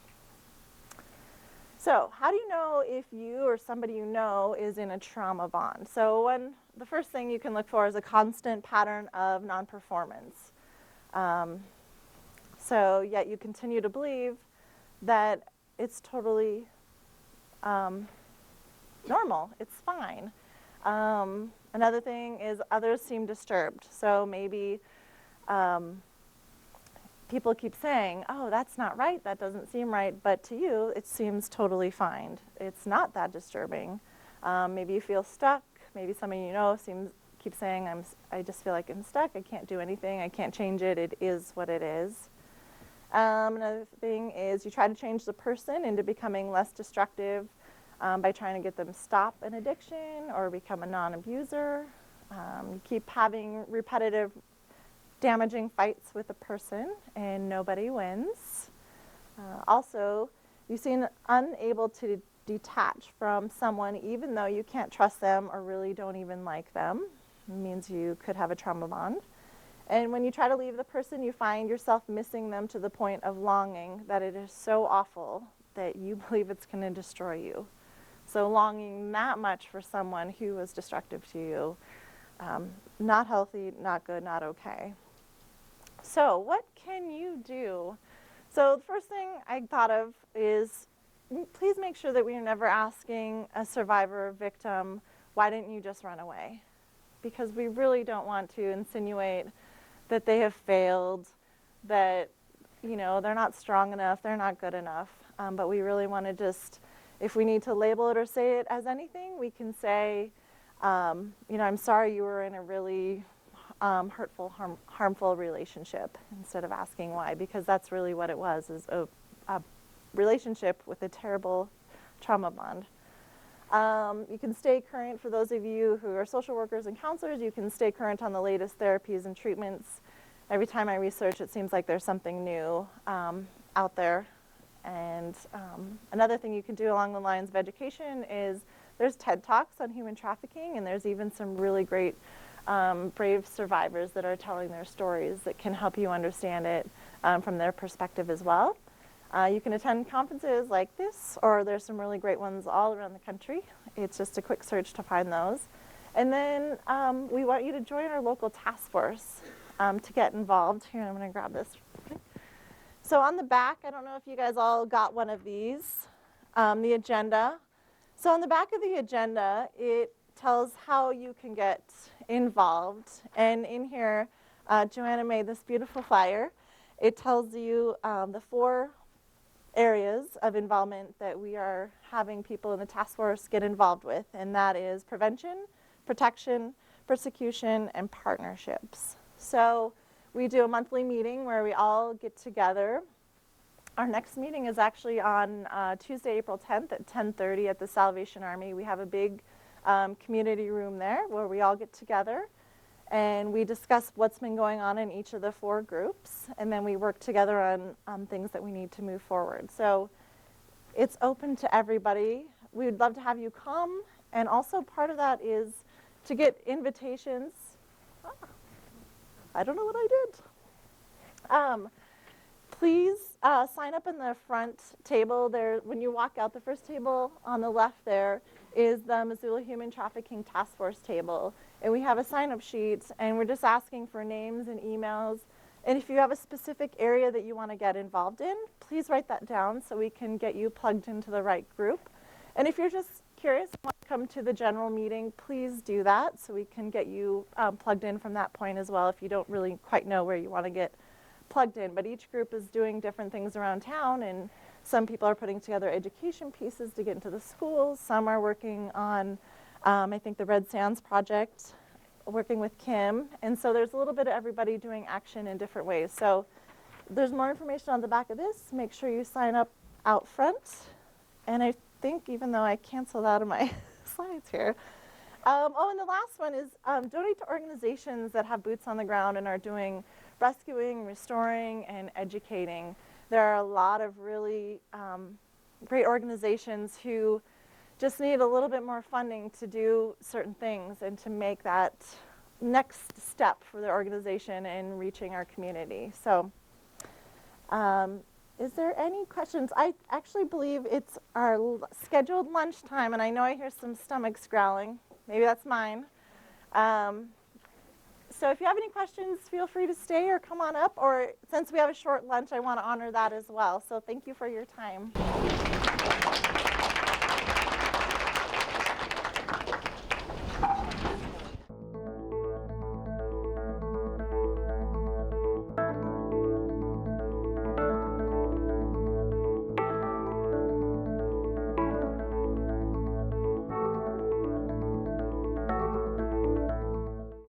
So how do you know if you or somebody you know is in a trauma bond? So the first thing you can look for is a constant pattern of non-performance. So yet you continue to believe that it's totally normal, it's fine. Another thing is others seem disturbed. So maybe people keep saying, oh, that's not right, that doesn't seem right, but to you it seems totally fine. It's not that disturbing. Maybe you feel stuck. Maybe somebody you know keeps saying, I just feel like I'm stuck, I can't do anything, I can't change it, it is what it is. Another thing is you try to change the person into becoming less destructive by trying to get them stop an addiction or become a non-abuser. You keep having repetitive damaging fights with a person and nobody wins. Also, you seem unable to detach from someone even though you can't trust them or really don't even like them. It means you could have a trauma bond. And when you try to leave the person, you find yourself missing them to the point of longing that it is so awful that you believe it's going to destroy you. So longing that much for someone who was destructive to you, not healthy, not good, not okay. So what can you do? So the first thing I thought of is please make sure that we are never asking a survivor or victim, why didn't you just run away? Because we really don't want to insinuate that they have failed, that they're not strong enough, they're not good enough. But we really want to just, if we need to label it or say it as anything, we can say, I'm sorry you were in a really hurtful, harmful relationship, instead of asking why, because that's really what it was, is a relationship with a terrible trauma bond. You can stay current, for those of you who are social workers and counselors, you can stay current on the latest therapies and treatments. Every time I research, it seems like there's something new out there. And another thing you can do along the lines of education is there's TED Talks on human trafficking, and there's even some really great brave survivors that are telling their stories that can help you understand it from their perspective as well. You can attend conferences like this, or there's some really great ones all around the country. It's just a quick search to find those. And then we want you to join our local task force to get involved. Here, I'm going to grab this. So on the back, I don't know if you guys all got one of these, the agenda. So on the back of the agenda, it tells how you can get involved. And in here, Joanna made this beautiful flyer. It tells you the 4 areas of involvement that we are having people in the task force get involved with, and that is prevention, protection, persecution, and partnerships. So we do a monthly meeting where we all get together. Our next meeting is actually on Tuesday, April 10th at 10:30 at the Salvation Army. We have a big community room there where we all get together and we discuss what's been going on in each of the 4 groups, and then we work together on things that we need to move forward. So it's open to everybody. We would love to have you come, and also part of that is to get invitations. I don't know what I did. Please sign up in the front table there. When you walk out, the first table on the left there is the Missoula Human Trafficking Task Force table. And we have a sign-up sheet, and we're just asking for names and emails. And if you have a specific area that you want to get involved in, please write that down so we can get you plugged into the right group. And if you're just curious and want to come to the general meeting, please do that so we can get you plugged in from that point as well if you don't really quite know where you want to get plugged in. But each group is doing different things around town, and some people are putting together education pieces to get into the schools. Some are working on I think the Red Sands project, working with Kim. And so there's a little bit of everybody doing action in different ways. So there's more information on the back of this. Make sure you sign up out front. And I think, even though I canceled out of my slides here, and the last one is donate to organizations that have boots on the ground and are doing rescuing, restoring, and educating. There are a lot of really great organizations who just need a little bit more funding to do certain things and to make that next step for their organization in reaching our community. So is there any questions? I actually believe it's our scheduled lunchtime, and I know I hear some stomachs growling. Maybe that's mine. So if you have any questions, feel free to stay or come on up. Or since we have a short lunch, I want to honor that as well. So thank you for your time.